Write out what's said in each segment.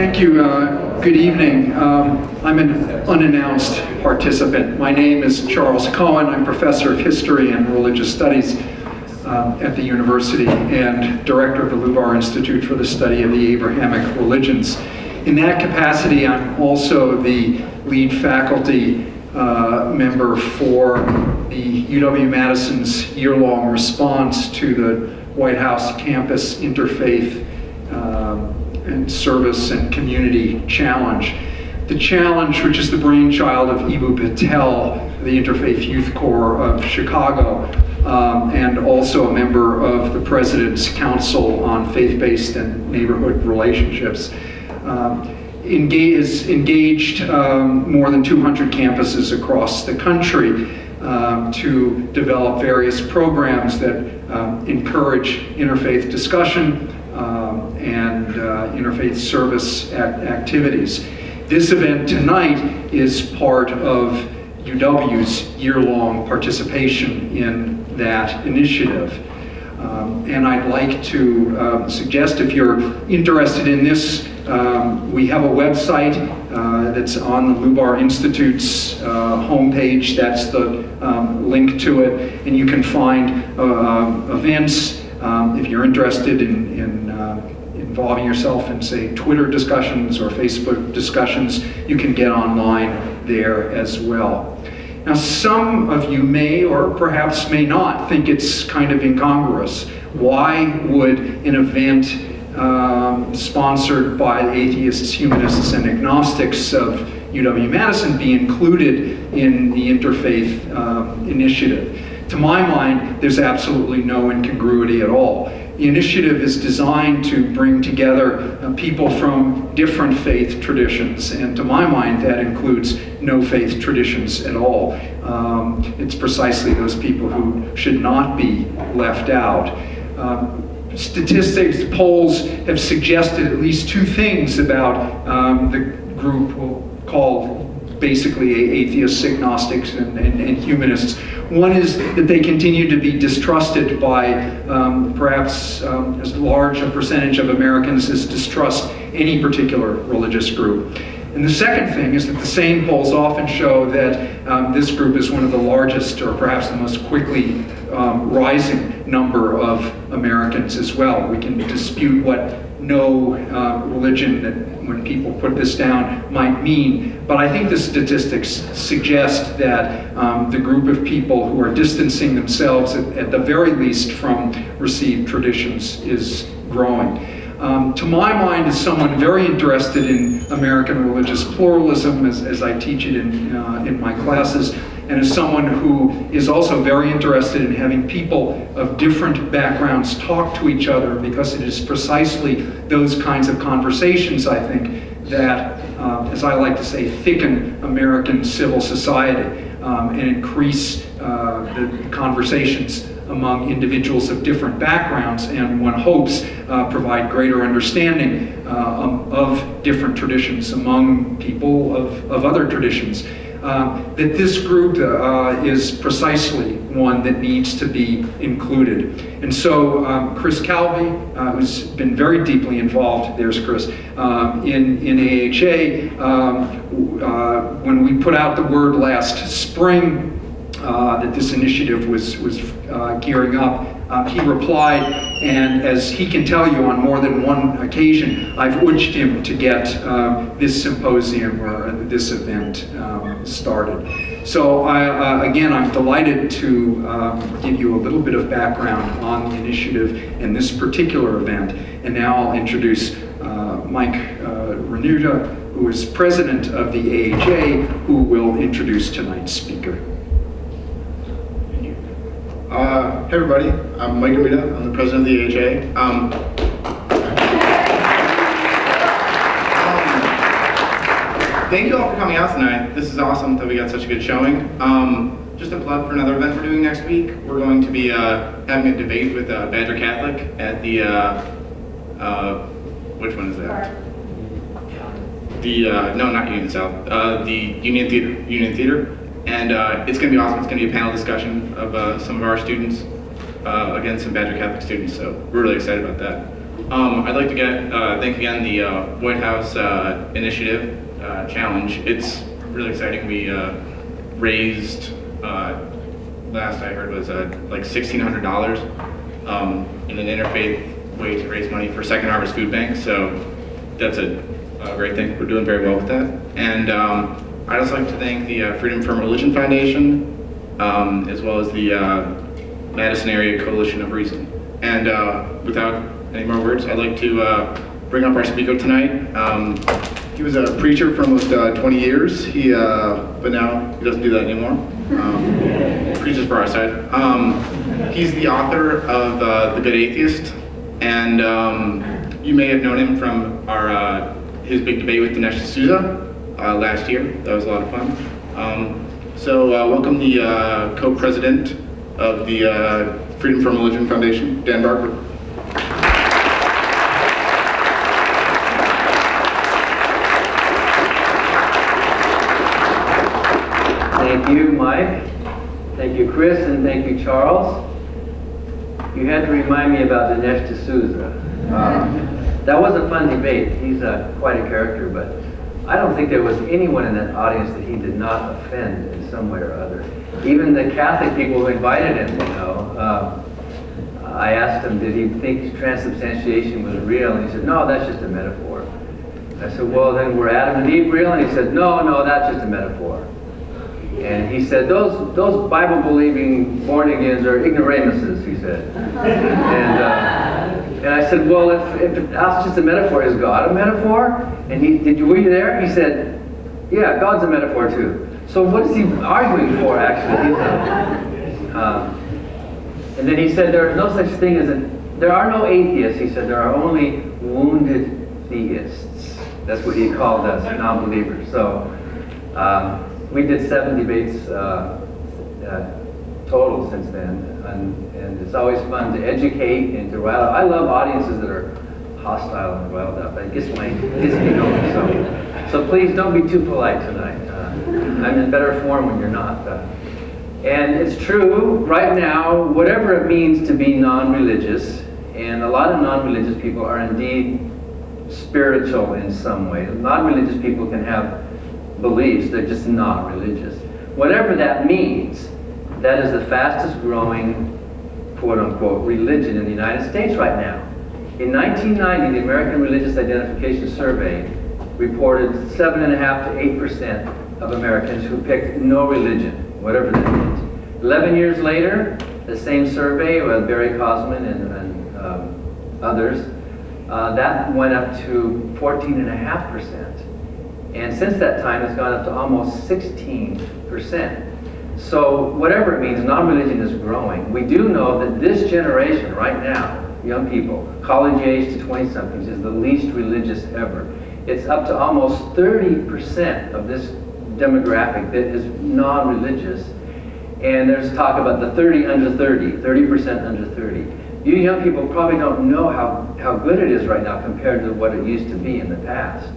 Thank you. Good evening. I'm an unannounced participant. My name is Charles Cohen. I'm professor of history and religious studies at the university and director of the Lubar Institute for the Study of the Abrahamic Religions. In that capacity, I'm also the lead faculty member for the UW-Madison's year-long response to the White House Campus Interfaith and Service and Community Challenge. The challenge, which is the brainchild of Ibu Patel, the Interfaith Youth Corps of Chicago, and also a member of the President's Council on Faith-Based and Neighborhood Relationships, is engaged more than 200 campuses across the country to develop various programs that encourage interfaith discussion and interfaith service activities. This event tonight is part of UW's year-long participation in that initiative. And I'd like to suggest, if you're interested in this, we have a website that's on the Lubar Institute's homepage. That's the link to it. And you can find events. If you're interested in involving yourself in, say, Twitter discussions or Facebook discussions, you can get online there as well. Now, some of you may or perhaps may not think it's kind of incongruous. Why would an event sponsored by the atheists, humanists, and agnostics of UW-Madison be included in the interfaith initiative? To my mind, there's absolutely no incongruity at all. The initiative is designed to bring together people from different faith traditions, and to my mind, that includes no faith traditions at all. It's precisely those people who should not be left out. Statistics, polls have suggested at least two things about the group we'll call basically atheists, agnostics, and humanists. One is that they continue to be distrusted by perhaps as large a percentage of Americans as distrust any particular religious group. And the second thing is that the same polls often show that this group is one of the largest, or perhaps the most quickly rising number of Americans as well. We can dispute what no religion, that when people put this down, might mean, but I think the statistics suggest that the group of people who are distancing themselves, at the very least, from received traditions is growing. To my mind, as someone very interested in American religious pluralism, as I teach it in my classes, and as someone who is also very interested in having people of different backgrounds talk to each other, because it is precisely those kinds of conversations, I think, that, as I like to say, thicken American civil society and increase the conversations among individuals of different backgrounds, and one hopes provide greater understanding of different traditions among people of other traditions. That this group is precisely one that needs to be included. And so Chris Calvi, who's been very deeply involved, there's Chris, in AHA, when we put out the word last spring that this initiative was gearing up, he replied, and as he can tell you on more than one occasion, I've urged him to get this symposium or this event started. So again, I'm delighted to give you a little bit of background on the initiative and this particular event. And now I'll introduce Mike Renuta, who is president of the AHA, who will introduce tonight's speaker. Hey everybody, I'm Mike Renuta. I'm the president of the AHA. Thank you all for coming out tonight. This is awesome that we got such a good showing. Just a plug for another event we're doing next week. We're going to be having a debate with Badger Catholic at the, which one is that? The, no, not Union South, the Union Theater. And it's going to be awesome. It's going to be a panel discussion of some of our students against some Badger Catholic students, so we're really excited about that. I'd like to thank again the White House Initiative Challenge. It's really exciting. We raised, last I heard was like $1,600 in an interfaith way to raise money for Second Harvest Food Bank. So that's a great thing. We're doing very well with that. And I'd also like to thank the Freedom from Religion Foundation, as well as the Madison Area Coalition of Reason. And without any more words, I'd like to bring up our speaker tonight. He was a preacher for almost 20 years. But now he doesn't do that anymore. Preaches for our side. He's the author of The Good Atheist, and you may have known him from his big debate with Dinesh D'Souza last year. That was a lot of fun. So welcome the co-president of the Freedom from Religion Foundation, Dan Barker. Thank you, Mike. Thank you, Chris, and thank you, Charles. You had to remind me about Dinesh D'Souza. That was a fun debate. He's quite a character, but I don't think there was anyone in that audience that he did not offend in some way or other. Even the Catholic people who invited him, you know. I asked him, did he think transubstantiation was real? And he said, no, that's just a metaphor. I said, well, then were Adam and Eve real? And he said, no, that's just a metaphor. And he said, those Bible-believing born-agains are ignoramuses, he said. And I said, well, if that's just a metaphor, is God a metaphor? And were you there? He said, yeah, God's a metaphor too. So what is he arguing for, actually? And then he said, there is no such thing as there are no atheists. He said, there are only wounded theists. That's what he called us, non-believers. So we did 7 debates total since then, and it's always fun to educate and to rile up. I love audiences that are hostile and riled up. It gets me going. So please don't be too polite tonight. I'm in better form when you're not. And it's true, right now, whatever it means to be non-religious, and a lot of non-religious people are indeed spiritual in some way. Non-religious people can have beliefs, they're just not religious. Whatever that means, that is the fastest growing, quote-unquote, religion in the United States right now. In 1990, the American Religious Identification Survey reported 7.5% to 8% of Americans who picked no religion, whatever that means. 11 years later, the same survey with Barry Cosman and others, that went up to 14.5%. And since that time, it's gone up to almost 16%. So whatever it means, non-religion is growing. We do know that this generation right now, young people, college age to 20-somethings, is the least religious ever. It's up to almost 30% of this demographic that is non-religious. And there's talk about the 30% under 30. You young people probably don't know how good it is right now compared to what it used to be in the past.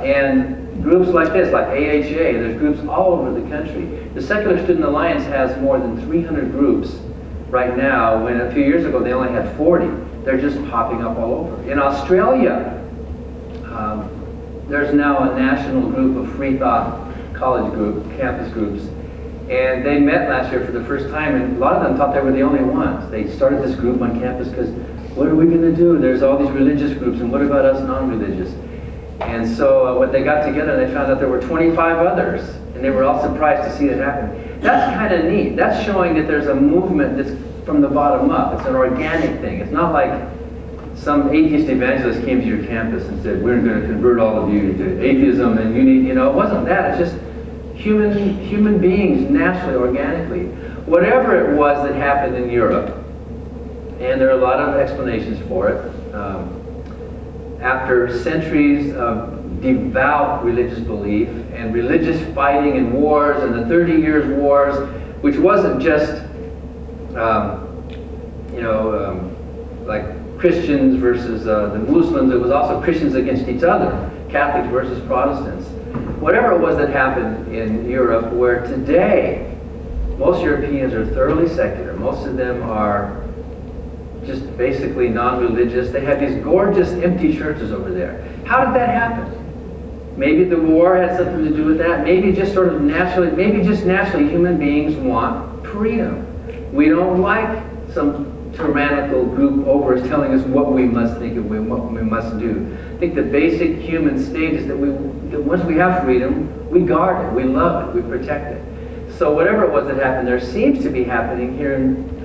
And groups like this, like AHA, there's groups all over the country. The Secular Student Alliance has more than 300 groups right now, when a few years ago they only had 40. They're just popping up all over. In Australia, there's now a national group of free thought college group, campus groups, and they met last year for the first time, and a lot of them thought they were the only ones. They started this group on campus because what are we going to do? There's all these religious groups, and what about us non-religious? And so when they got together, they found out there were 25 others, and they were all surprised to see it happen. That's kind of neat. That's showing that there's a movement that's from the bottom up. It's an organic thing. It's not like some atheist evangelist came to your campus and said, we're going to convert all of you to atheism, and you need, it wasn't that. It's just human beings naturally, organically. Whatever it was that happened in Europe, and there are a lot of explanations for it, after centuries of devout religious belief and religious fighting and wars and the 30 Years' Wars, which wasn't just, like Christians versus the Muslims, it was also Christians against each other, Catholics versus Protestants. Whatever it was that happened in Europe, where today most Europeans are thoroughly secular, most of them are just basically non-religious. They had these gorgeous empty churches over there. How did that happen? Maybe the war had something to do with that. Maybe just sort of naturally, maybe just naturally human beings want freedom. We don't like some tyrannical group over us telling us what we must think and what we must do. I think the basic human state is that once we have freedom, we guard it, we love it, we protect it. So whatever it was that happened there seems to be happening here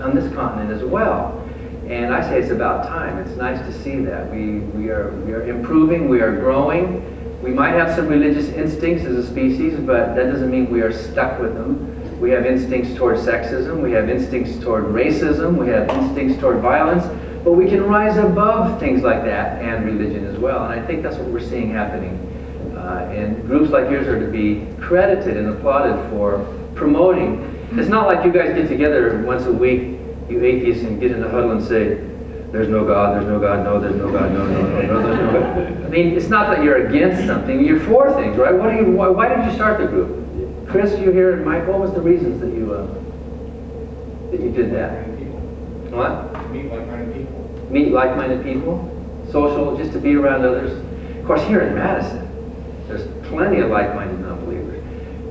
on this continent as well. And I say it's about time. It's nice to see that. We are improving, we are growing. We might have some religious instincts as a species, but that doesn't mean we are stuck with them. We have instincts toward sexism, we have instincts toward racism, we have instincts toward violence, but we can rise above things like that and religion as well. And I think that's what we're seeing happening. And groups like yours are to be credited and applauded for promoting. It's not like you guys get together once a week, you atheists, and get in a huddle and say, there's no God, there's no God, no, there's no God, no, no, no, no, there's no God. I mean, it's not that you're against something, you're for things, right? Why did you start the group? Chris, you here, and Mike, what was the reasons that you did that? What? Meet like-minded people. Meet like-minded people? Social, just to be around others? Of course, here in Madison, there's plenty of like-minded non-believers.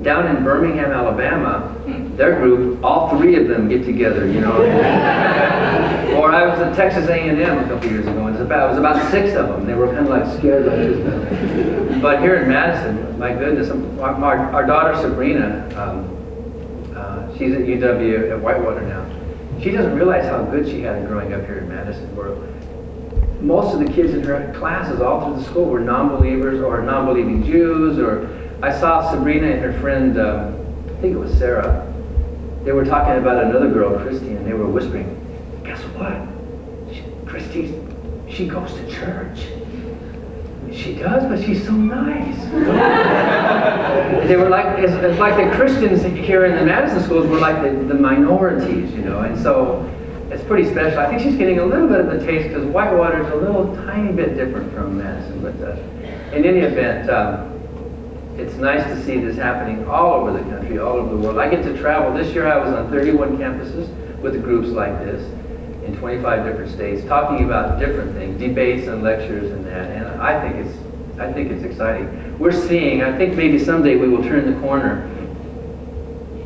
Down in Birmingham, Alabama, their group, all three of them get together, you know. Or I was at Texas A&M a couple years ago, and it was about 6 of them. They were kind of like scared like this. But here in Madison, my goodness, our daughter Sabrina, she's at UW at Whitewater now. She doesn't realize how good she had it growing up here in Madison, where most of the kids in her classes all through the school were non-believers or non-believing Jews. Or I saw Sabrina and her friend, I think it was Sarah, they were talking about another girl, Christy, and they were whispering, guess what? Christy, she goes to church. She does, but she's so nice. They were like, it's like the Christians here in the Madison schools were like the minorities, you know, and so it's pretty special. I think she's getting a little bit of a taste because Whitewater is a little tiny bit different from Madison, but in any event, it's nice to see this happening all over the country, all over the world. I get to travel. This year I was on 31 campuses with groups like this in 25 different states, talking about different things, debates and lectures and that. And I think it's exciting. We're seeing, I think maybe someday we will turn the corner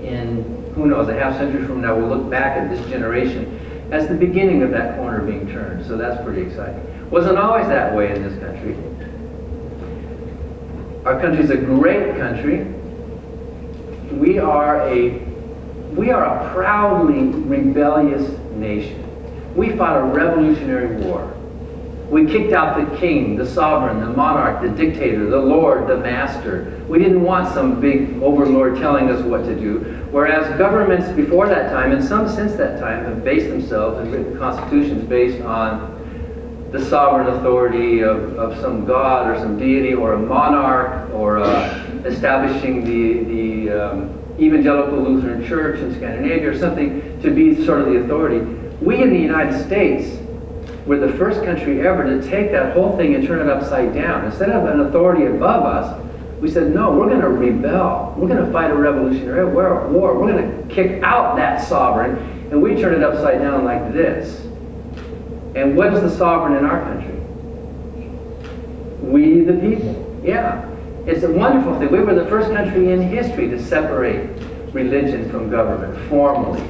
in, who knows, a half century from now, we'll look back at this generation as the beginning of that corner being turned. So that's pretty exciting. Wasn't always that way in this country. Our country's a great country. We are a proudly rebellious nation. We fought a revolutionary war. We kicked out the king, the sovereign, the monarch, the dictator, the lord, the master. We didn't want some big overlord telling us what to do. Whereas governments before that time, and some since that time, have based themselves and written constitutions based on the sovereign authority of some god or some deity or a monarch, or establishing the evangelical Lutheran church in Scandinavia or something to be sort of the authority. We in the United States were the first country ever to take that whole thing and turn it upside down. Instead of an authority above us, we said, no, we're going to rebel. We're going to fight a revolutionary war. We're going to kick out that sovereign, and we turn it upside down like this. And what is the sovereign in our country? We the people. Yeah. It's a wonderful thing. We were the first country in history to separate religion from government formally.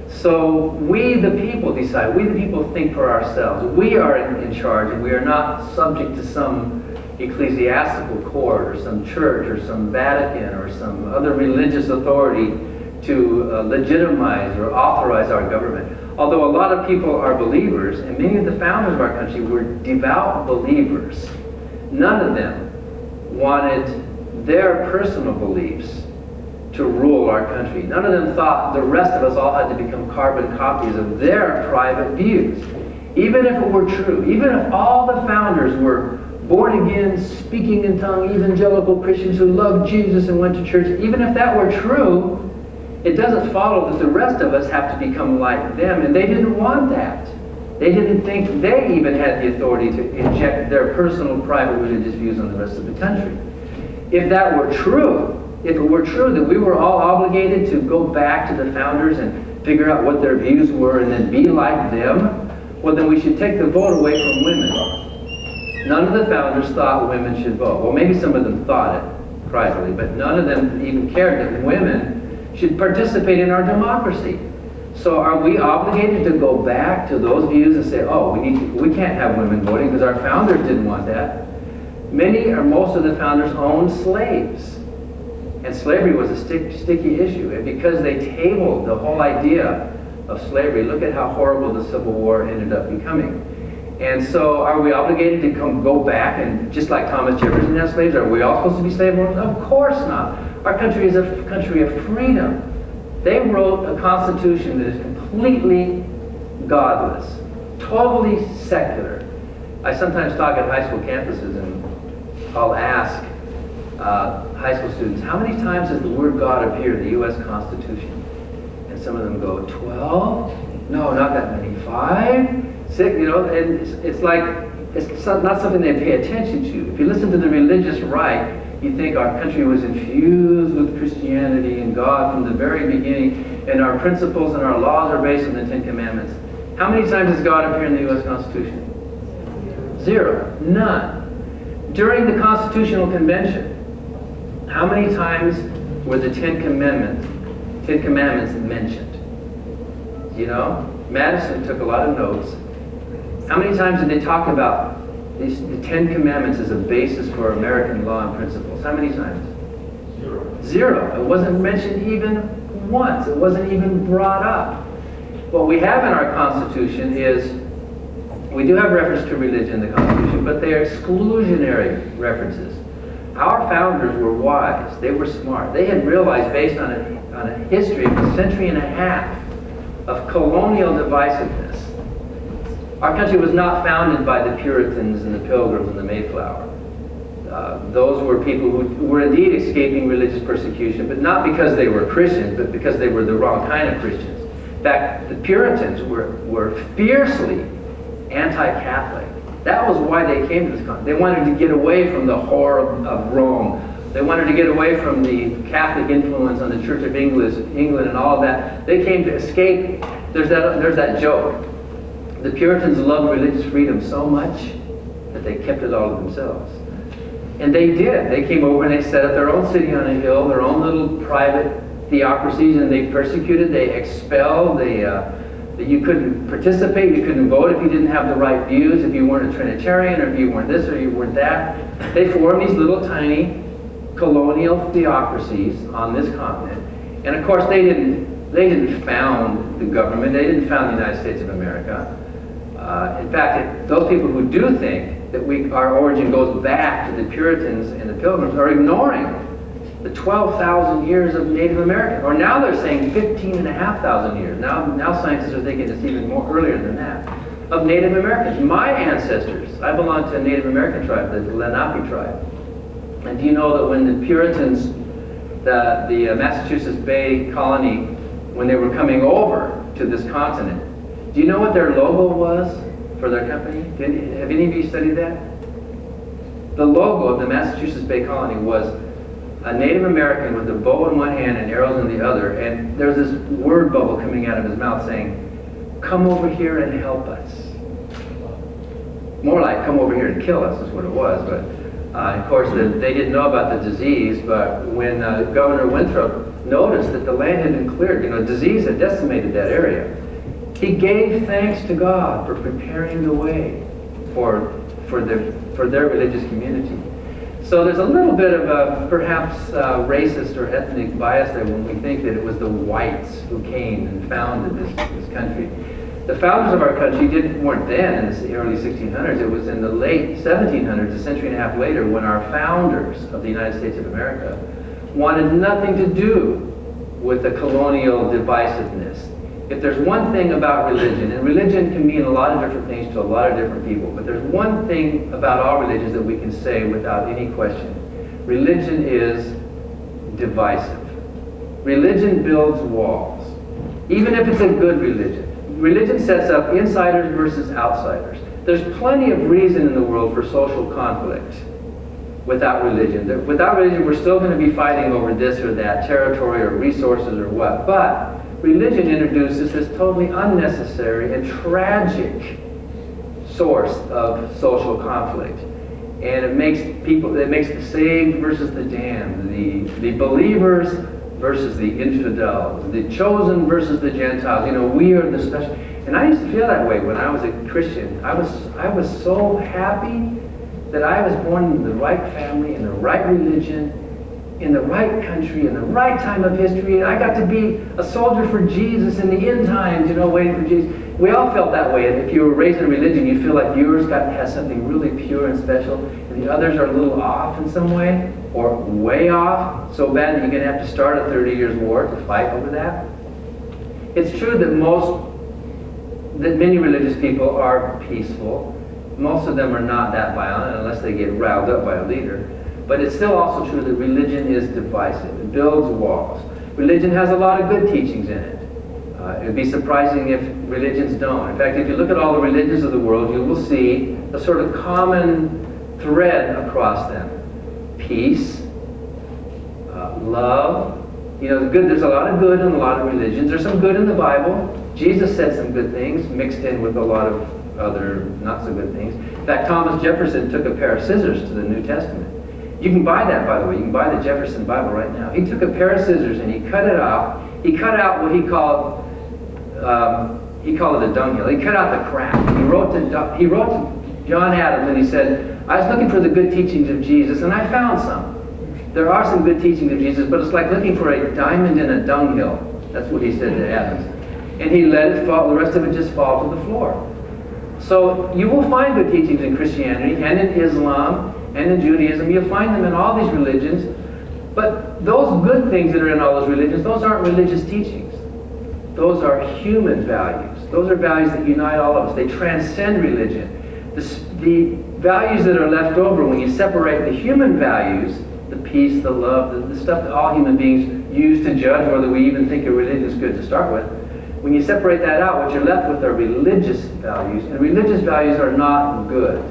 So we the people decide. We the people think for ourselves. We are in charge, and we are not subject to some ecclesiastical court or some church or some Vatican or some other religious authority to legitimize or authorize our government. Although a lot of people are believers, and many of the founders of our country were devout believers, none of them wanted their personal beliefs to rule our country. None of them thought the rest of us all had to become carbon copies of their private views. Even if it were true, even if all the founders were born again, speaking in tongue, evangelical Christians who loved Jesus and went to church, even if that were true, it doesn't follow that the rest of us have to become like them, and they didn't want that. They didn't think they even had the authority to inject their personal private religious views on the rest of the country. If that were true, if it were true that we were all obligated to go back to the founders and figure out what their views were and then be like them, well, then we should take the vote away from women. None of the founders thought women should vote. Well, maybe some of them thought it privately, but none of them even cared that women should participate in our democracy. So are we obligated to go back to those views and say, oh, we can't have women voting because our founders didn't want that? Many or most of the founders owned slaves. And slavery was a sticky issue. And because they tabled the whole idea of slavery, look at how horrible the Civil War ended up becoming. And so are we obligated to go back and, just like Thomas Jefferson had slaves, are we all supposed to be slave owners? Of course not. Our country is a country of freedom. They wrote a constitution that is completely godless, totally secular. I sometimes talk at high school campuses and I'll ask high school students, how many times does the word God appear in the U.S. Constitution? And some of them go, 12? No, not that many. 5? 6? You know, and it's like, it's not something they pay attention to. If you listen to the religious right, you think our country was infused with Christianity and God from the very beginning, and our principles and our laws are based on the Ten Commandments. How many times does God appear in the U.S. Constitution? 0. None. During the Constitutional Convention, how many times were the Ten Commandments mentioned? You know, Madison took a lot of notes. How many times did they talk about the Ten Commandments as a basis for American law and principles? How many times? 0. 0. It wasn't mentioned even once. It wasn't even brought up. What we have in our Constitution is, we do have reference to religion in the Constitution, but they are exclusionary references. Our founders were wise. They were smart. They had realized, based on a history of a century and a half of colonial divisiveness, our country was not founded by the Puritans and the Pilgrims and the Mayflower. Those were people who were indeed escaping religious persecution, but not because they were Christians, but because they were the wrong kind of Christians. In fact, the Puritans were fiercely anti-Catholic. That was why they came to this country. They wanted to get away from the horror of Rome. They wanted to get away from the Catholic influence on the Church of England and all of that. They came to escape. There's that joke. The Puritans loved religious freedom so much that they kept it all to themselves. And they did. They came over and they set up their own city on a hill, their own little private theocracies, and they persecuted, they expelled, you couldn't participate, you couldn't vote if you didn't have the right views, if you weren't a Trinitarian, or if you weren't this or you weren't that. They formed these little tiny colonial theocracies on this continent. And of course they didn't found the government, they didn't found the United States of America. In fact, those people who do think that our origin goes back to the Puritans and the Pilgrims are ignoring the 12,000 years of Native American, or now they're saying 15,500 years. Now scientists are thinking it's even more earlier than that, of Native Americans. My ancestors, I belong to a Native American tribe, the Lenape tribe. And do you know that when the Puritans, the Massachusetts Bay Colony, when they were coming over to this continent, do you know what their logo was for their company? Have any of you studied that? The logo of the Massachusetts Bay Colony was a Native American with a bow in one hand and arrows in the other, and there's this word bubble coming out of his mouth saying, "Come over here and help us." More like, "Come over here and kill us," is what it was. But of course, they didn't know about the disease, but when Governor Winthrop noticed that the land had been cleared, you know, disease had decimated that area, he gave thanks to God for preparing the way for their religious community. So there's a little bit of a perhaps racist or ethnic bias there when we think that it was the whites who came and founded this country. The founders of our country weren't then in the early 1600s. It was in the late 1700s, a century and a half later, when our founders of the United States of America wanted nothing to do with the colonial divisiveness. If there's one thing about religion, and religion can mean a lot of different things to a lot of different people, but there's one thing about all religions that we can say without any question. Religion is divisive. Religion builds walls. Even if it's a good religion. Religion sets up insiders versus outsiders. There's plenty of reason in the world for social conflict without religion. Without religion, we're still going to be fighting over this or that, territory or resources or what. But religion introduces this totally unnecessary and tragic source of social conflict. And it makes the saved versus the damned, the believers versus the infidels, the chosen versus the Gentiles. You know, we are the special. And I used to feel that way when I was a Christian. I was so happy that I was born in the right family, in the right religion, in the right country, in the right time of history. And I got to be a soldier for Jesus in the end times, you know, waiting for Jesus. We all felt that way. And if you were raised in a religion, you feel like yours has something really pure and special, and the others are a little off in some way, or way off, so bad that you're going to have to start a 30 years war to fight over that. It's true that many religious people are peaceful. Most of them are not that violent unless they get riled up by a leader. But it's still also true that religion is divisive. It builds walls. Religion has a lot of good teachings in it. It would be surprising if religions don't. In fact, if you look at all the religions of the world, you will see a sort of common thread across them. Peace, love. You know, there's a lot of good in a lot of religions. There's some good in the Bible. Jesus said some good things mixed in with a lot of other not so good things. In fact, Thomas Jefferson took a pair of scissors to the New Testament. You can buy that, by the way. You can buy the Jefferson Bible right now. He took a pair of scissors and he cut it out. He cut out what he called it a dunghill. He cut out the crap. He wrote to John Adams and he said, I was looking for the good teachings of Jesus and I found some. There are some good teachings of Jesus, but it's like looking for a diamond in a dunghill. That's what he said to Adams. And he let it fall, the rest of it just fall to the floor. So you will find good teachings in Christianity and in Islam and in Judaism. You'll find them in all these religions. But those good things that are in all those religions, those aren't religious teachings. Those are human values. Those are values that unite all of us. They transcend religion. The values that are left over, when you separate the human values, the peace, the love, the stuff that all human beings use to judge whether we even think a religion is good to start with, when you separate that out, what you're left with are religious values. And religious values are not good.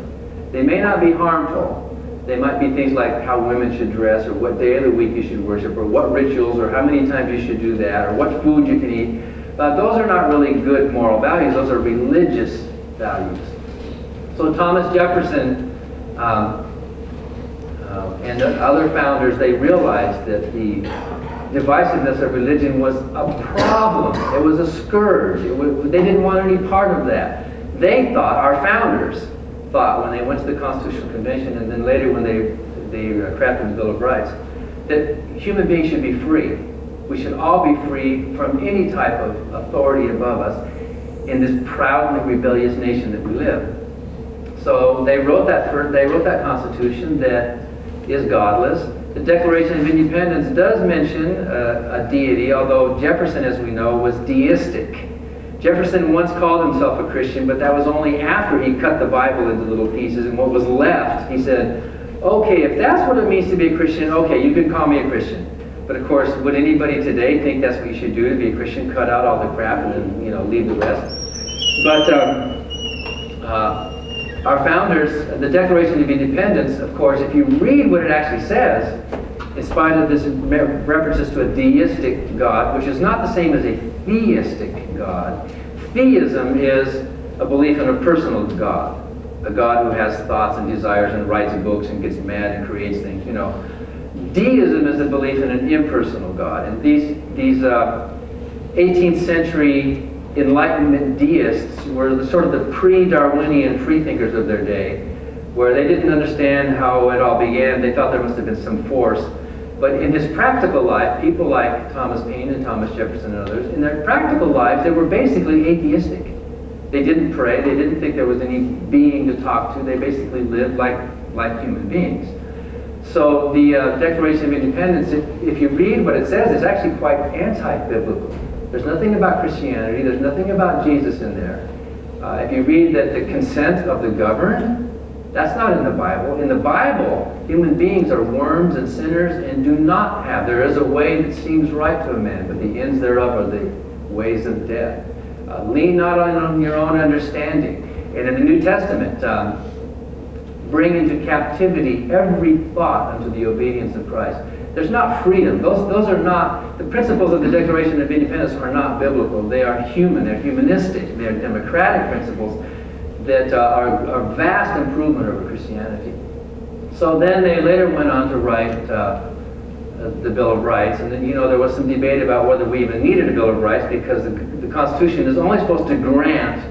They may not be harmful. They might be things like how women should dress, or what day of the week you should worship, or what rituals, or how many times you should do that, or what food you can eat. Those are not really good moral values. Those are religious values. So Thomas Jefferson and the other founders, they realized that the divisiveness of religion was a problem. It was a scourge. They didn't want any part of that. They thought, our founders thought, when they went to the Constitutional Convention and then later when they crafted the Bill of Rights, that human beings should be free. We should all be free from any type of authority above us in this proud and rebellious nation that we live. So they wrote that Constitution that is godless. The Declaration of Independence does mention a deity, although Jefferson, as we know, was deistic. Jefferson once called himself a Christian, but that was only after he cut the Bible into little pieces, and what was left, he said, okay, if that's what it means to be a Christian, okay, you can call me a Christian. But of course, would anybody today think that's what you should do to be a Christian? Cut out all the crap and then, you know, leave the rest? But our founders, the Declaration of Independence, of course, if you read what it actually says, in spite of this references to a deistic God, which is not the same as a theistic God. Theism is a belief in a personal God, a God who has thoughts and desires and writes books and gets mad and creates things, you know. Deism is a belief in an impersonal God. And these 18th century Enlightenment deists were sort of the pre-Darwinian freethinkers of their day, where they didn't understand how it all began. They thought there must have been some force. But in his practical life, people like Thomas Paine and Thomas Jefferson and others, in their practical lives, they were basically atheistic. They didn't pray. They didn't think there was any being to talk to. They basically lived like human beings. So the Declaration of Independence, if you read what it says, it's actually quite anti-biblical. There's nothing about Christianity. There's nothing about Jesus in there. If you read that the consent of the governed, that's not in the Bible. In the Bible, human beings are worms and sinners and do not have. There is a way that seems right to a man, but the ends thereof are the ways of death. Lean not on your own understanding. And in the New Testament, bring into captivity every thought unto the obedience of Christ. There's not freedom. Those are not, the principles of the Declaration of Independence are not biblical. They are human. They're humanistic. They're democratic principles. that are a vast improvement over Christianity. So then they later went on to write the Bill of Rights, and then, you know, there was some debate about whether we even needed a Bill of Rights, because the Constitution is only supposed to grant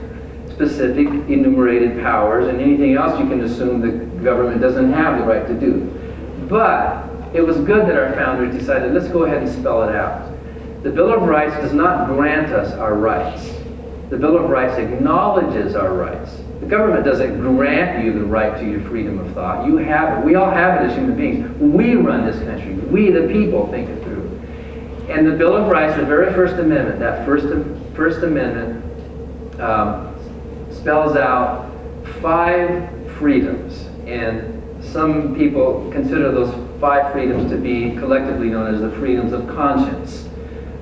specific enumerated powers, and anything else you can assume the government doesn't have the right to do. But it was good that our founders decided, let's go ahead and spell it out. The Bill of Rights does not grant us our rights. The Bill of Rights acknowledges our rights. The government doesn't grant you the right to your freedom of thought. You have it. We all have it as human beings. We run this country. We, the people, think it through. And the Bill of Rights, the very First Amendment, that First Amendment spells out 5 freedoms. And some people consider those 5 freedoms to be collectively known as the freedoms of conscience: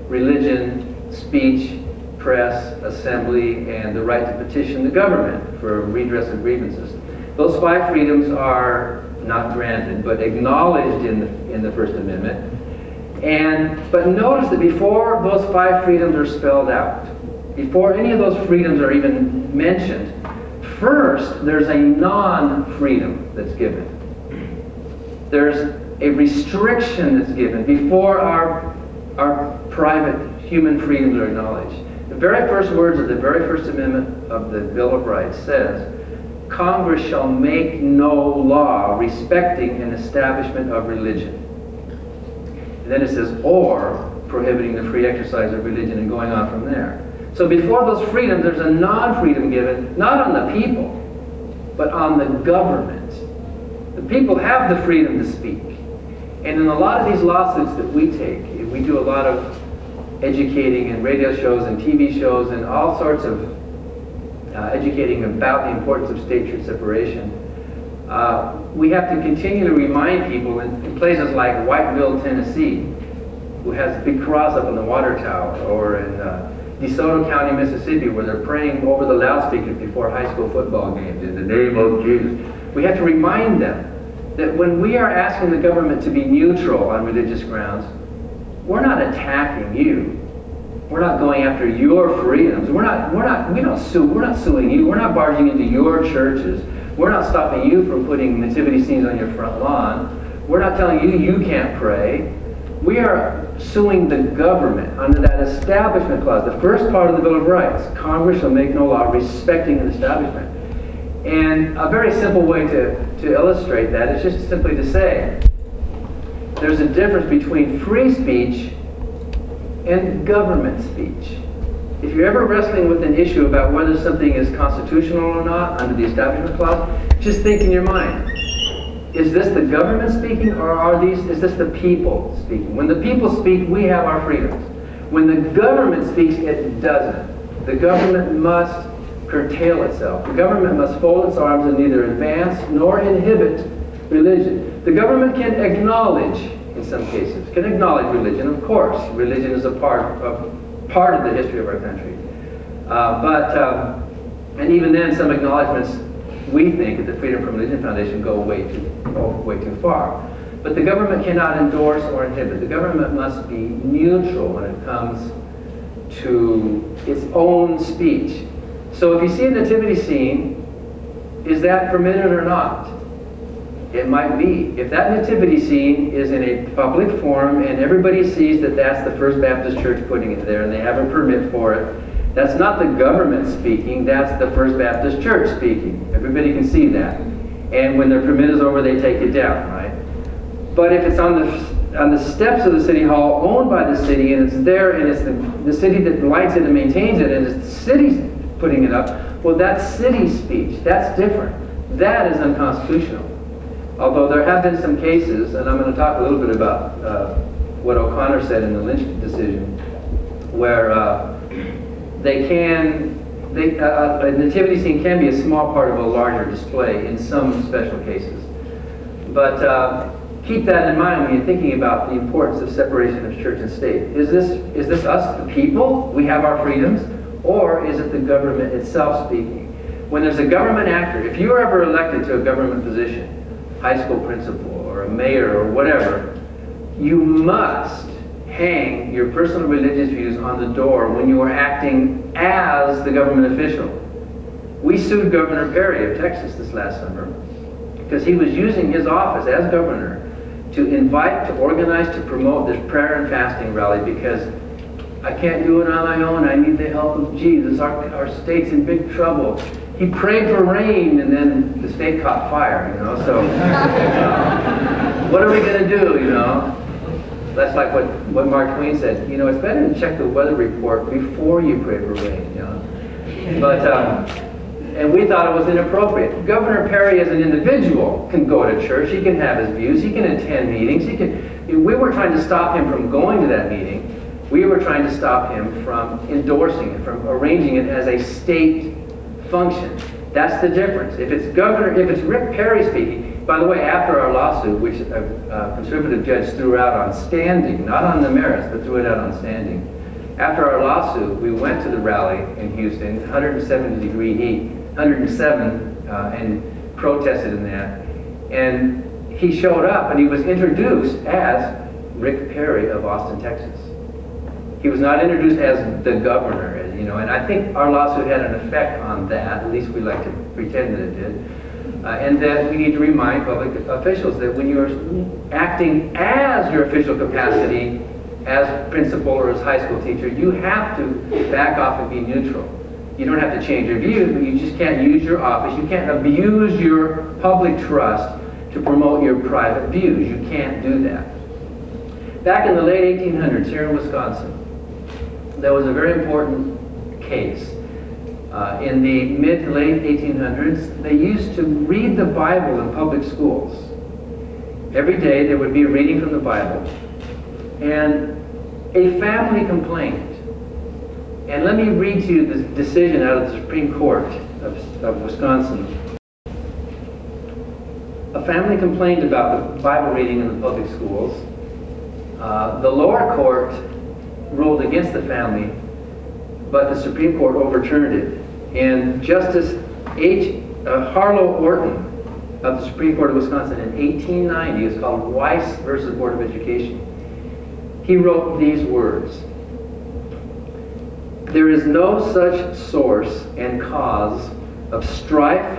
religion, speech, press, assembly, and the right to petition the government for redress of grievances. Those 5 freedoms are not granted, but acknowledged in the First Amendment. But notice that before those 5 freedoms are spelled out, before any of those freedoms are even mentioned, first there's a non-freedom that's given. There's a restriction that's given before our private human freedoms are acknowledged. The very first words of the very First Amendment of the Bill of Rights says, Congress shall make no law respecting an establishment of religion. And then it says, or prohibiting the free exercise of religion, and going on from there. So before those freedoms, there's a non-freedom given, not on the people, but on the government. The people have the freedom to speak. And in a lot of these lawsuits that we take, we do a lot of educating in radio shows and TV shows and all sorts of educating about the importance of state-church separation. We have to continue to remind people in places like Whiteville, Tennessee, who has a big cross up on the water tower, or in DeSoto County, Mississippi, where they're praying over the loudspeakers before high school football games, in the name of Jesus. We have to remind them that when we are asking the government to be neutral on religious grounds, we're not attacking you. We're not going after your freedoms. We're not suing you. We're not barging into your churches. We're not stopping you from putting nativity scenes on your front lawn. We're not telling you you can't pray. We are suing the government under that establishment clause, the first part of the Bill of Rights. Congress shall make no law respecting an establishment. And a very simple way to illustrate that is just simply to say, there's a difference between free speech and government speech. If you're ever wrestling with an issue about whether something is constitutional or not under the Establishment Clause, just think in your mind, is this the government speaking, or is this the people speaking? When the people speak, we have our freedoms. When the government speaks, it doesn't. The government must curtail itself. The government must fold its arms and neither advance nor inhibit religion. The government can acknowledge, in some cases, can acknowledge religion, of course. Religion is a part of the history of our country. And even then, some acknowledgments, we think, at the Freedom from Religion Foundation go way too far. But the government cannot endorse or inhibit. The government must be neutral when it comes to its own speech. So if you see a nativity scene, is that permitted or not? It might be. If that nativity scene is in a public forum and everybody sees that that's the First Baptist Church putting it there and they have a permit for it, that's not the government speaking, that's the First Baptist Church speaking. Everybody can see that. And when their permit is over, they take it down, right? But if it's on the steps of the city hall owned by the city, and it's there, and it's the city that lights it and maintains it, and it's the city's putting it up, well, that's city speech. That's different. That is unconstitutional. Although there have been some cases, and I'm going to talk a little bit about what O'Connor said in the Lynch decision, where a nativity scene can be a small part of a larger display in some special cases. But keep that in mind when you're thinking about the importance of separation of church and state. Is this us, the people? We have our freedoms, or is it the government itself speaking? When there's a government actor, if you were ever elected to a government position, high school principal or a mayor or whatever, you must hang your personal religious views on the door when you are acting as the government official. We sued Governor Perry of Texas this last summer because he was using his office as governor to invite, to organize, to promote this prayer and fasting rally because I can't do it on my own. I need the help of Jesus. Our state's in big trouble. He prayed for rain, and then the state caught fire, you know. So what are we going to do, you know? That's like what Mark Twain said. You know, it's better to check the weather report before you pray for rain, you know. But and we thought it was inappropriate. Governor Perry, as an individual, can go to church. He can have his views. He can attend meetings. He can. We weren't trying to stop him from going to that meeting. We were trying to stop him from endorsing it, from arranging it as a state function. That's the difference. If it's Rick Perry speaking, by the way, after our lawsuit, which a conservative judge threw out on standing, not on the merits, but threw it out on standing. After our lawsuit, we went to the rally in Houston, 170-degree heat, 107, and protested in that. And he showed up, and he was introduced as Rick Perry of Austin, Texas. He was not introduced as the governor, you know, and I think our lawsuit had an effect on that. At least we like to pretend that it did. And that we need to remind public officials that when you're acting as your official capacity, as principal or as high school teacher, you have to back off and be neutral. You don't have to change your views, but you just can't use your office. You can't abuse your public trust to promote your private views. You can't do that. Back in the late 1800s here in Wisconsin, there was a very important case. In the mid to late 1800s, they used to read the Bible in public schools. Every day there would be a reading from the Bible. And a family complained. And let me read to you the decision out of the Supreme Court of Wisconsin. A family complained about the Bible reading in the public schools. The lower court ruled against the family, but the Supreme Court overturned it. And Justice Harlow Orton of the Supreme Court of Wisconsin in 1890, it's called Weiss versus Board of Education. He wrote these words: "There is no such source and cause of strife,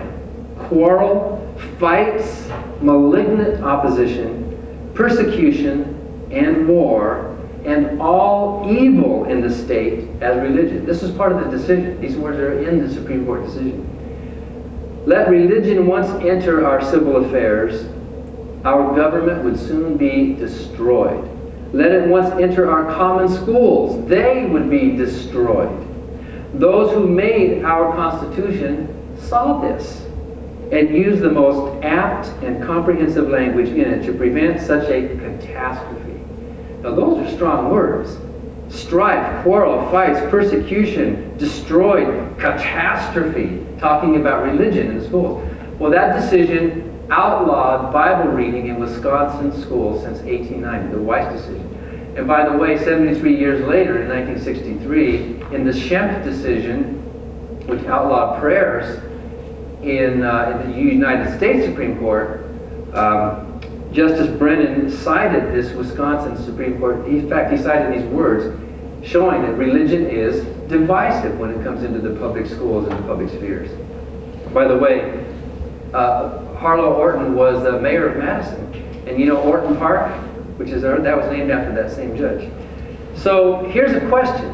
quarrel, fights, malignant opposition, persecution, and war, and all evil in the state as religion." This is part of the decision. These words are in the Supreme Court decision. "Let religion once enter our civil affairs, our government would soon be destroyed. Let it once enter our common schools, they would be destroyed. Those who made our Constitution saw this and used the most apt and comprehensive language in it to prevent such a catastrophe." Now those are strong words. Strife, quarrel, fights, persecution, destroyed, catastrophe, talking about religion in the schools. Well, that decision outlawed Bible reading in Wisconsin schools since 1890, the Weiss decision. And by the way, 73 years later, in 1963, in the Schempp decision, which outlawed prayers in the United States Supreme Court, Justice Brennan cited this Wisconsin Supreme Court. In fact, he cited these words, showing that religion is divisive when it comes into the public schools and the public spheres. By the way, Harlow Orton was the mayor of Madison. And you know Orton Park, which is that was named after that same judge. So here's a question.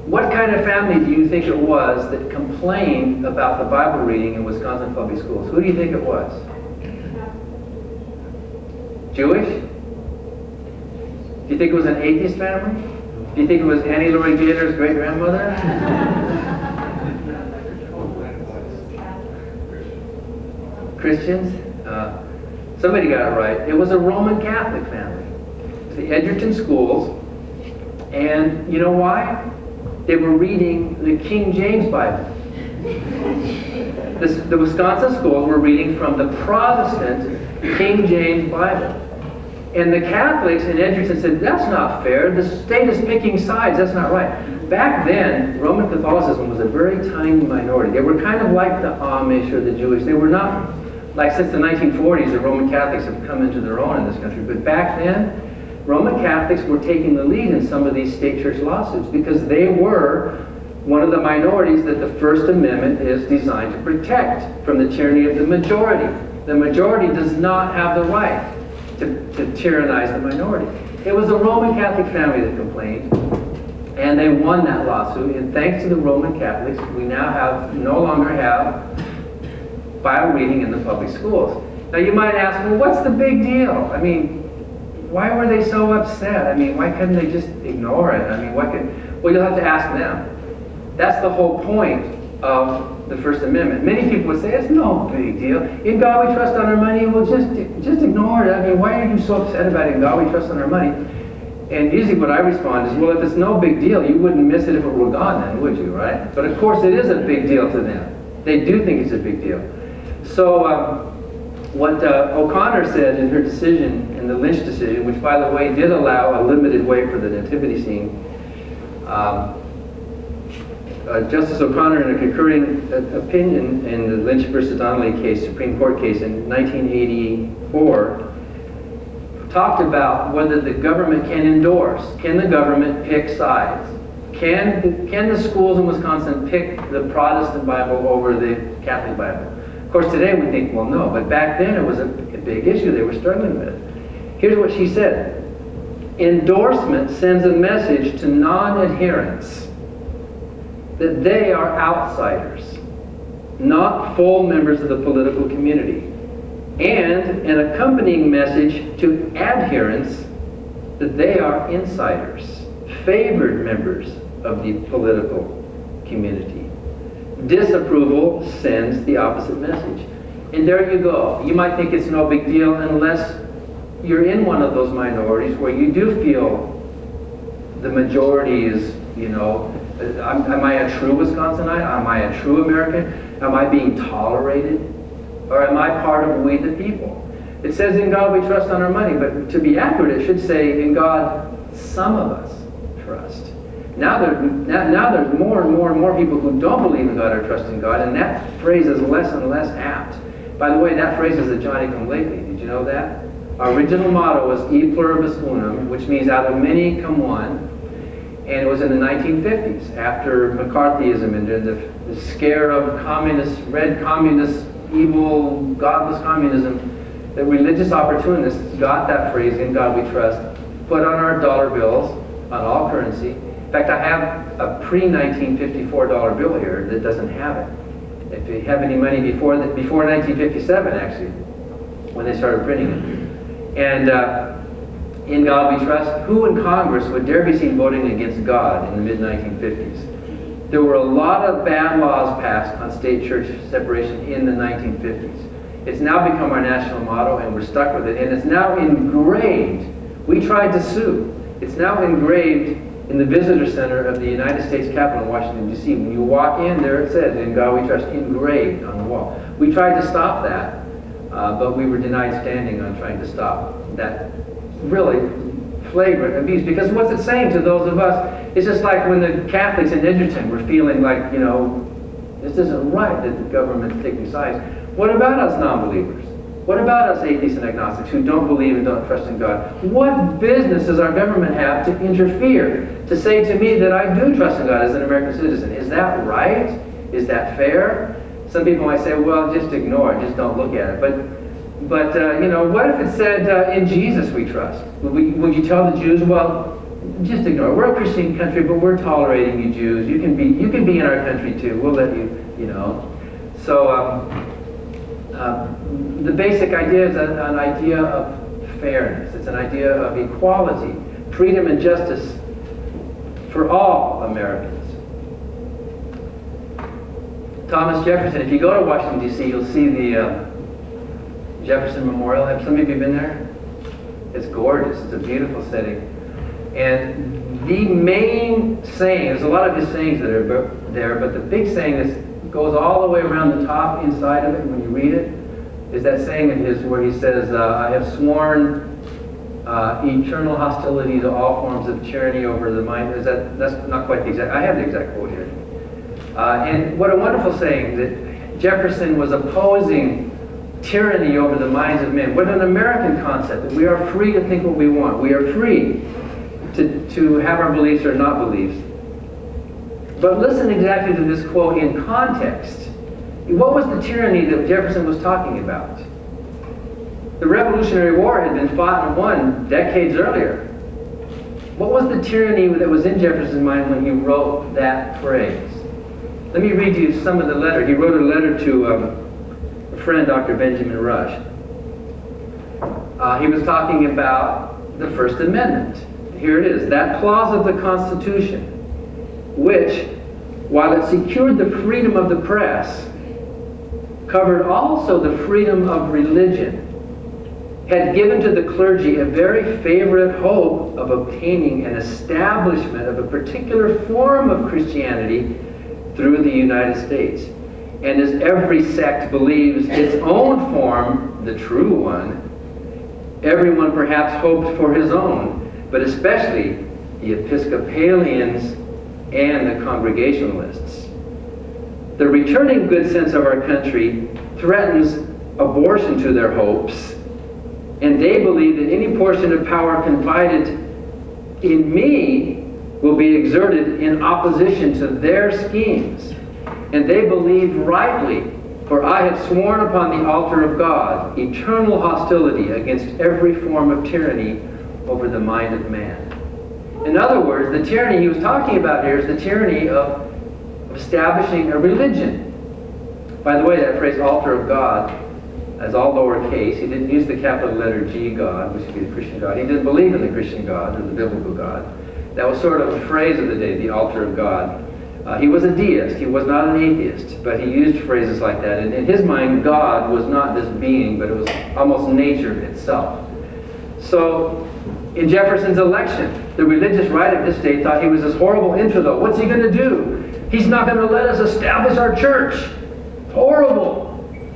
What kind of family do you think it was that complained about the Bible reading in Wisconsin public schools? Who do you think it was? Jewish? Do you think it was an atheist family? Do you think it was Annie Laurie Gator's great-grandmother? Christians? Somebody got it right. It was a Roman Catholic family. It was the Edgerton schools. And you know why? They were reading the King James Bible. The Wisconsin schools were reading from the Protestant King James Bible. And the Catholics in Edgerton said, that's not fair. The state is picking sides. That's not right. Back then, Roman Catholicism was a very tiny minority. They were kind of like the Amish or the Jewish. They were not, like since the 1940s, the Roman Catholics have come into their own in this country. But back then, Roman Catholics were taking the lead in some of these state church lawsuits because they were one of the minorities that the First Amendment is designed to protect from the tyranny of the majority. The majority does not have the right to tyrannize the minority. It was a Roman Catholic family that complained, and they won that lawsuit. And thanks to the Roman Catholics, we now no longer have Bible reading in the public schools. Now you might ask, well, what's the big deal? I mean, why were they so upset? I mean, why couldn't they just ignore it? I mean, well, you'll have to ask them. That's the whole point of the First Amendment. Many people would say, it's no big deal. In God we trust on our money, well, just ignore it. I mean, why are you so upset about it? In God we trust on our money. And usually what I respond is, well, if it's no big deal, you wouldn't miss it if it were gone then, would you, right? But of course it is a big deal to them. They do think it's a big deal. So what O'Connor said in her decision, in the Lynch decision, which by the way did allow a limited way for the nativity scene, Justice O'Connor, in a concurring opinion in the Lynch versus Donnelly case, Supreme Court case in 1984, talked about whether the government can endorse. Can the government pick sides? Can the schools in Wisconsin pick the Protestant Bible over the Catholic Bible? Of course, today we think, well, no. But back then it was a big issue they were struggling with. Here's what she said. Endorsement sends a message to non-adherents that they are outsiders, not full members of the political community, and an accompanying message to adherents that they are insiders, favored members of the political community. Disapproval sends the opposite message. And there you go. You might think it's no big deal unless you're in one of those minorities where you do feel the majority is, you know, am I a true Wisconsinite? Am I a true American? Am I being tolerated? Or am I part of we the people? It says in God we trust on our money, but to be accurate it should say in God some of us trust. Now there's more and more and more people who don't believe in God or trust in God, and that phrase is less and less apt. By the way, that phrase is a Johnny-come-lately. Did you know that? Our original motto was E pluribus unum, which means out of many come one. And it was in the 1950s, after McCarthyism and the scare of communist, red communist, evil, godless communism, that religious opportunists got that phrase, in God we trust, put on our dollar bills, on all currency. In fact, I have a pre-1954 dollar bill here that doesn't have it. If you have any money before 1957, actually, when they started printing it. And in God we trust, who in Congress would dare be seen voting against God in the mid-1950s? There were a lot of bad laws passed on state-church separation in the 1950s. It's now become our national motto, and we're stuck with it. And it's now engraved. We tried to sue. It's now engraved in the visitor center of the United States Capitol in Washington, D.C. When you walk in, there it says, in God we trust, engraved on the wall. We tried to stop that, but we were denied standing on trying to stop that really flagrant abuse. Because what's it saying to those of us? It's just like when the Catholics in Edgerton were feeling like, you know, this isn't right that the government's taking sides. What about us non-believers? What about us atheists and agnostics who don't believe and don't trust in God? What business does our government have to interfere, to say to me that I do trust in God as an American citizen? Is that right? Is that fair? Some people might say, well, just ignore it, just don't look at it. But you know, what if it said, in Jesus we trust? Would you tell the Jews, well, just ignore it. We're a Christian country, but we're tolerating you Jews. You can be in our country too. We'll let you, you know. So the basic idea is an idea of fairness. It's an idea of equality, freedom and justice for all Americans. Thomas Jefferson, if you go to Washington, D.C., you'll see the Jefferson Memorial. Have some of you been there? It's gorgeous. It's a beautiful setting. And the main saying, there's a lot of his sayings that are there, but the big saying that goes all the way around the top inside of it when you read it is that saying of his where he says, I have sworn eternal hostility to all forms of tyranny over the mind. That's not quite the exact, I have the exact quote here. And what a wonderful saying that Jefferson was opposing tyranny over the minds of men. What an American concept, that we are free to think what we want. We are free to have our beliefs or not beliefs. But listen exactly to this quote in context. What was the tyranny that Jefferson was talking about? The Revolutionary War had been fought and won decades earlier. What was the tyranny that was in Jefferson's mind when he wrote that phrase? Let me read you some of the letter. He wrote a letter to a friend, Dr. Benjamin Rush. He was talking about the First Amendment. Here it is. That clause of the Constitution, which, while it secured the freedom of the press, covered also the freedom of religion, had given to the clergy a very favorite hope of obtaining an establishment of a particular form of Christianity through the United States. And as every sect believes its own form, the true one, everyone perhaps hoped for his own, but especially the Episcopalians and the Congregationalists. The returning good sense of our country threatens abortion to their hopes, and they believe that any portion of power confided in me will be exerted in opposition to their schemes. And they believe rightly, for I have sworn upon the altar of God eternal hostility against every form of tyranny over the mind of man. In other words, the tyranny he was talking about here is the tyranny of establishing a religion. By the way, that phrase altar of God, as all lowercase, he didn't use the capital letter G, God, which would be the Christian God. He didn't believe in the Christian God or the biblical God. That was sort of a phrase of the day, the altar of God. He was a deist. He was not an atheist, but he used phrases like that. And in his mind, God was not this being, but it was almost nature itself. So, in Jefferson's election, the religious right of his state thought he was this horrible infidel. What's he going to do? He's not going to let us establish our church. Horrible.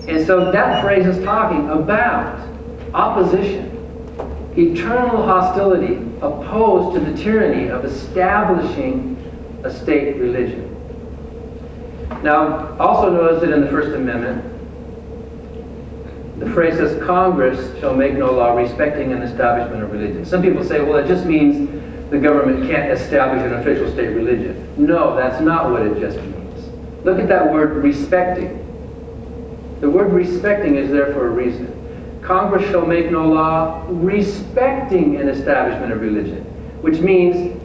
And so that phrase is talking about opposition, eternal hostility, opposed to the tyranny of establishing a state religion. Now, also notice that in the First Amendment, the phrase says, Congress shall make no law respecting an establishment of religion. Some people say, well, it just means the government can't establish an official state religion. No, that's not what it just means. Look at that word, respecting. The word respecting is there for a reason. Congress shall make no law respecting an establishment of religion, which means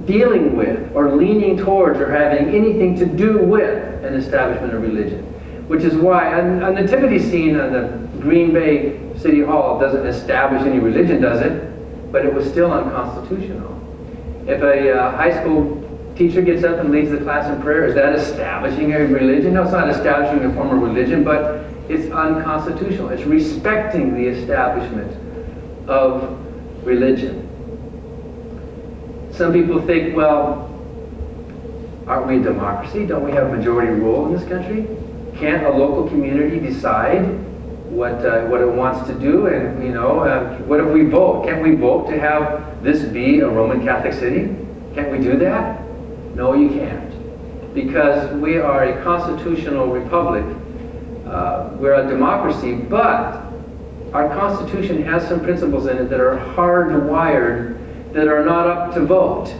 dealing with or leaning towards or having anything to do with an establishment of religion. Which is why a nativity scene on the Green Bay City Hall doesn't establish any religion, does it? But it was still unconstitutional. If a high school teacher gets up and leads the class in prayer, is that establishing a religion? No, it's not establishing a form of religion, but it's unconstitutional. It's respecting the establishment of religion. Some people think, well, aren't we a democracy? Don't we have majority rule in this country? Can't a local community decide what it wants to do? And, you know, what if we vote? Can't we vote to have this be a Roman Catholic city? Can't we do that? No, you can't. Because we are a constitutional republic. We're a democracy, but our Constitution has some principles in it that are hardwired, that are not up to vote.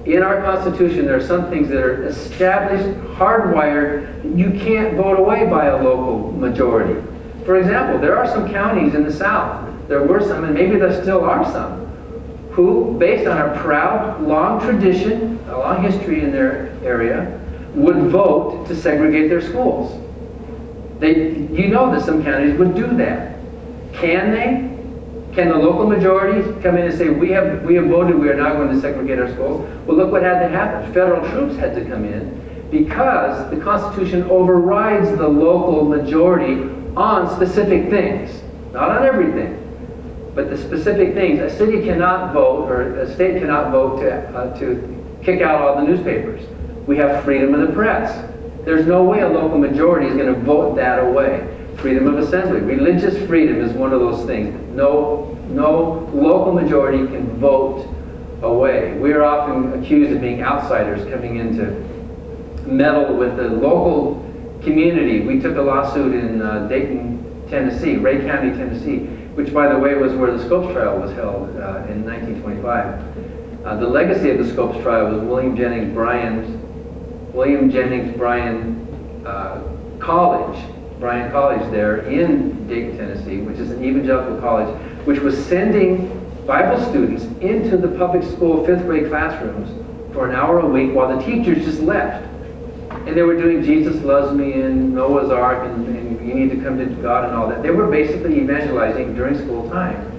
In our Constitution, there are some things that are established, hardwired, you can't vote away by a local majority. For example, there are some counties in the South, there were some, and maybe there still are some, who, based on a proud, long tradition, a long history in their area, would vote to segregate their schools. You know that some counties would do that. Can they? Can the local majorities come in and say, we have voted, we are now going to segregate our schools? Well, look what had to happen. Federal troops had to come in because the Constitution overrides the local majority on specific things. Not on everything, but the specific things. A city cannot vote, or a state cannot vote to kick out all the newspapers. We have freedom of the press. There's no way a local majority is going to vote that away. Freedom of assembly. Religious freedom is one of those things. No local majority can vote away. We are often accused of being outsiders coming in to meddle with the local community. We took a lawsuit in Dayton, Tennessee, Ray County, Tennessee, which, by the way, was where the Scopes trial was held in 1925. The legacy of the Scopes trial was William Jennings Bryan College, Bryan College there in Dayton, Tennessee, which is an evangelical college, which was sending Bible students into the public school 5th grade classrooms for an hour a week while the teachers just left. And they were doing Jesus Loves Me and Noah's Ark and you need to come to God and all that. They were basically evangelizing during school time.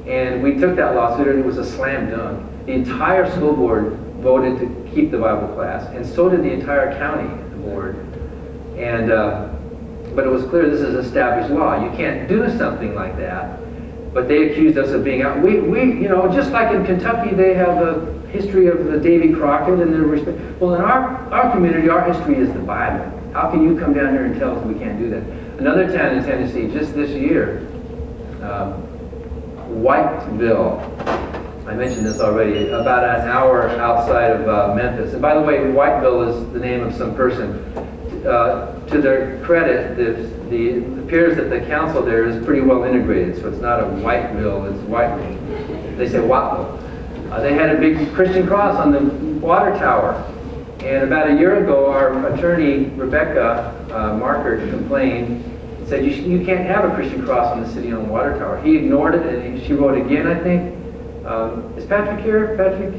And we took that lawsuit and it was a slam dunk. The entire school board voted to keep the Bible class, and so did the entire county board. And but it was clear this is established law. You can't do something like that. But they accused us of being out. We you know, just like in Kentucky, they have a history of the Davy Crockett and their respect. Well, in our community, our history is the Bible. How can you come down here and tell us we can't do that? Another town in Tennessee, just this year, Whiteville. I mentioned this already, about an hour outside of Memphis. And by the way, Whiteville is the name of some person. To their credit, it appears that the council there is pretty well integrated, so it's not a Whiteville, it's Whiteville. They say Whiteville. They had a big Christian cross on the water tower. And about a year ago, our attorney, Rebecca Markert, complained and said, you can't have a Christian cross on the city-owned water tower. He ignored it, and she wrote again, I think. Is Patrick here? Patrick?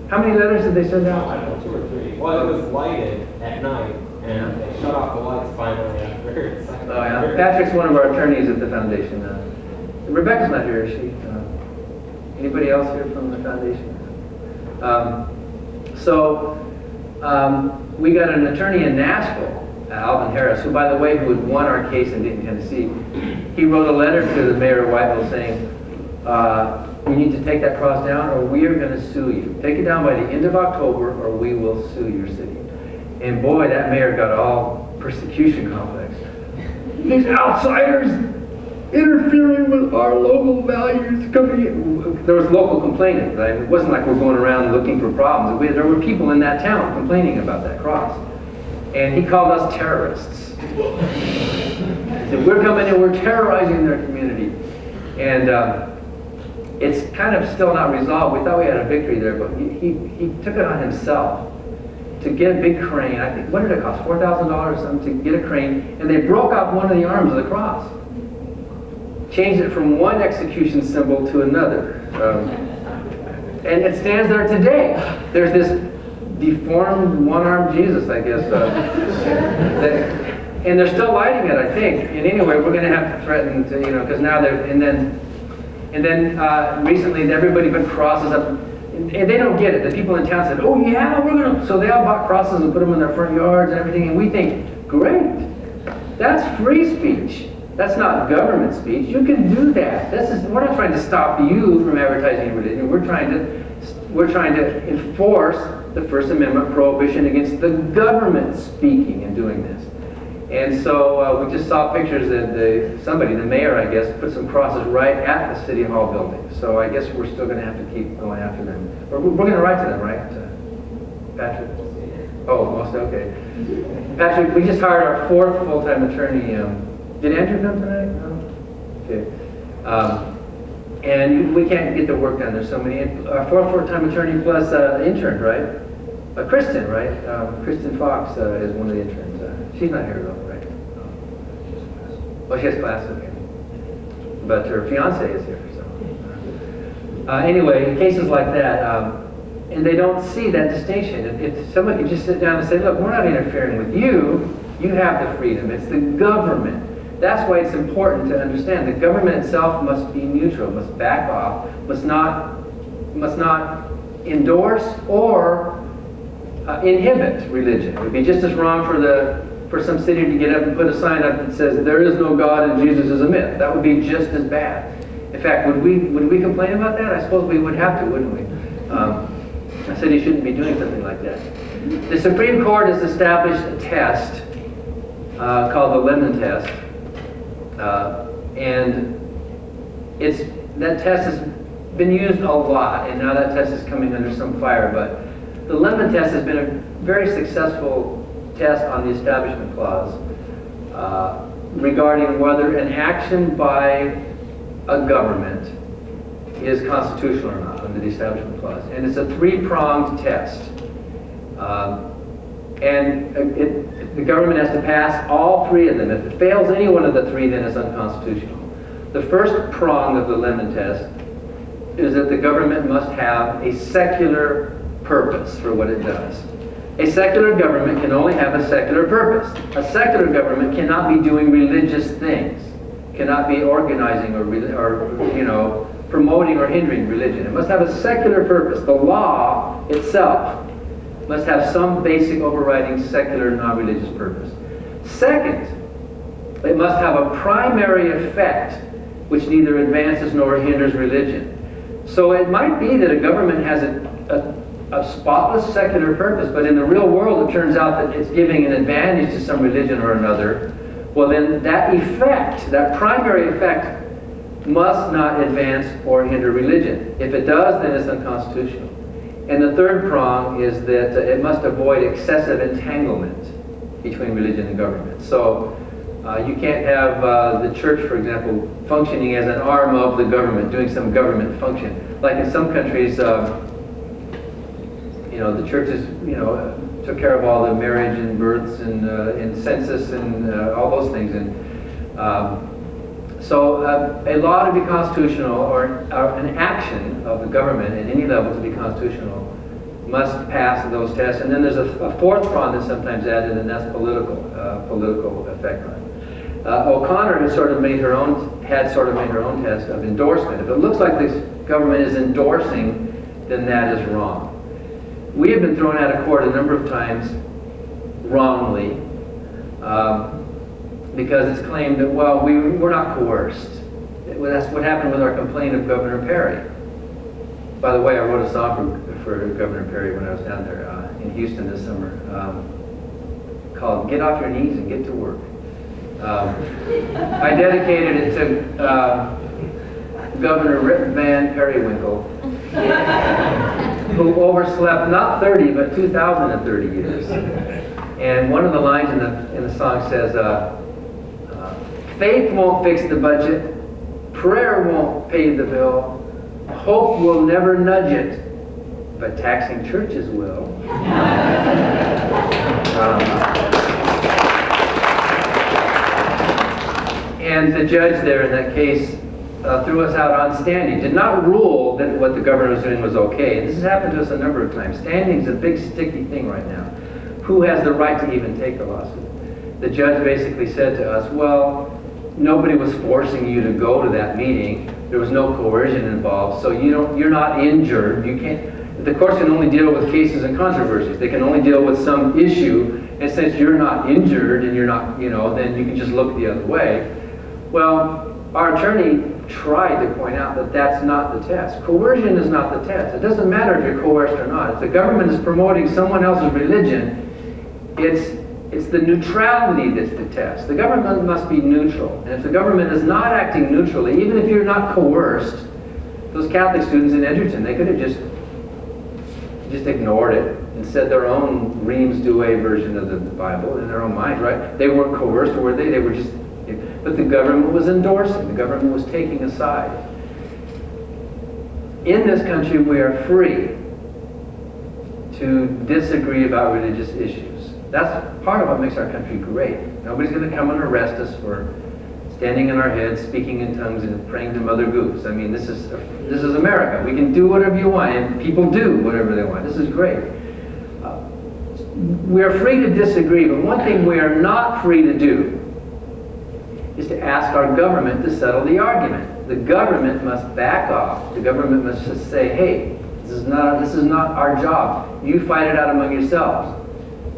How many letters did they send out? I don't know, 2 or 3. Well, it was lighted at night, and they shut off the lights finally after. Oh, yeah. Patrick's one of our attorneys at the foundation. Rebecca's not here, is she? Anybody else here from the foundation? We got an attorney in Nashville, Alvin Harris, who, by the way, who had won our case in Dayton, Tennessee. He wrote a letter to the mayor of Whiteville saying, you need to take that cross down or we are going to sue you. Take it down by the end of October or we will sue your city. And boy, that mayor got all persecution complex. These outsiders interfering with our local values. There was local complaining, right? It wasn't like we're going around looking for problems. There were people in that town complaining about that cross. And he called us terrorists. He said, we're coming in, we're terrorizing their community. And it's kind of still not resolved. We thought we had a victory there, but he took it on himself to get a big crane. I think, what did it cost? $4,000 or something to get a crane. And they broke off one of the arms of the cross. Changed it from one execution symbol to another. And it stands there today. There's this deformed one-armed Jesus, I guess. And they're still lighting it, I think. And anyway, we're going to have to threaten to, because now they're, and then recently everybody put crosses up. And they don't get it. The people in town said, oh yeah, we're going to. So they all bought crosses and put them in their front yards and everything. And we think, great. That's free speech. That's not government speech. You can do that. We're not trying to stop you from advertising your religion. We're trying to enforce the First Amendment prohibition against the government speaking and doing this. And so we just saw pictures that the mayor, I guess, put some crosses right at the City Hall building. So I guess we're still going to have to keep going after them. We're going to write to them, right, Patrick? Oh, most okay. Patrick, we just hired our 4th full-time attorney. Did Andrew come tonight? No? Okay. And we can't get the work done. There's so many. Our 4th full-time attorney plus intern, right? Kristen, right? Kristen Fox is one of the interns. She's not here though, right? Oh, she has class, okay. But her fiance is here, so. Anyway, in cases like that, and they don't see that distinction. If someone can just sit down and say, look, we're not interfering with you. You have the freedom. It's the government. That's why it's important to understand the government itself must be neutral, must back off, must not endorse or inhibit religion. It would be just as wrong for some city to get up and put a sign up that says there is no God and Jesus is a myth. That would be just as bad. In fact, would we complain about that? I suppose we would have to, wouldn't we? A city shouldn't be doing something like that. The Supreme Court has established a test called the Lemon Test. And that test has been used a lot, and now that test is coming under some fire. But the Lemon Test has been a very successful test on the Establishment Clause regarding whether an action by a government is constitutional or not. under the Establishment Clause. And it's a three-pronged test. The government has to pass all three of them. If it fails any one of the three, then it's unconstitutional. The first prong of the Lemon Test is that the government must have a secular purpose for what it does. A secular government can only have a secular purpose. A secular government cannot be doing religious things, cannot be organizing or promoting or hindering religion. It must have a secular purpose. The law itself must have some basic overriding secular non-religious purpose. Second, it must have a primary effect which neither advances nor hinders religion. So it might be that a government has a spotless secular purpose, but in the real world it turns out that it's giving an advantage to some religion or another. Well, then that effect, that primary effect, must not advance or hinder religion. If it does, then it's unconstitutional. And the third prong is that it must avoid excessive entanglement between religion and government. So you can't have the church, for example, functioning as an arm of the government, doing some government function. Like in some countries, the churches, took care of all the marriage and births and census and all those things. And so a law to be constitutional, or an action of the government at any level to be constitutional, must pass those tests. And then there's a fourth prong that's sometimes added, and that's political effect on it. O'Connor had sort of made her own test of endorsement. If it looks like this government is endorsing, then that is wrong. We have been thrown out of court a number of times, wrongly, because it's claimed that, well, we're not coerced. That's what happened with our complaint of Governor Perry. By the way, I wrote a song for Governor Perry when I was down there in Houston this summer, called "Get Off Your Knees and Get to Work." I dedicated it to Governor Rip Van Periwinkle, who overslept not 30 but 2,030 years. And one of the lines in the song says, "Faith won't fix the budget, prayer won't pay the bill, hope will never nudge it, but taxing churches will." And the judge there in that case threw us out on standing, did not rule that what the governor was doing was okay. And this has happened to us a number of times. Standing is a big sticky thing right now. Who has the right to even take the lawsuit? The judge basically said to us, well, nobody was forcing you to go to that meeting. There was no coercion involved, so you're not injured. You can't. The courts can only deal with cases and controversies. They can only deal with some issue, and since you're not injured and you're not, then you can just look the other way. Well, our attorney tried to point out that that's not the test. Coercion is not the test. It doesn't matter if you're coerced or not. If the government is promoting someone else's religion, it's the neutrality that's the test. The government must be neutral. And if the government is not acting neutrally, even if you're not coerced, those Catholic students in Edgerton, they could have just ignored it and said their own Reims Douay version of the Bible in their own mind, right? They weren't coerced, were they? They were just... But the government was endorsing. The government was taking a side. In this country, we are free to disagree about religious issues. That's part of what makes our country great. Nobody's going to come and arrest us for standing on our heads, speaking in tongues, and praying to Mother Goose. I mean, this is America. We can do whatever you want, and people do whatever they want. This is great. We are free to disagree, but one thing we are not free to do is to ask our government to settle the argument. The government must back off. The government must just say, hey, this is not our job. You fight it out among yourselves.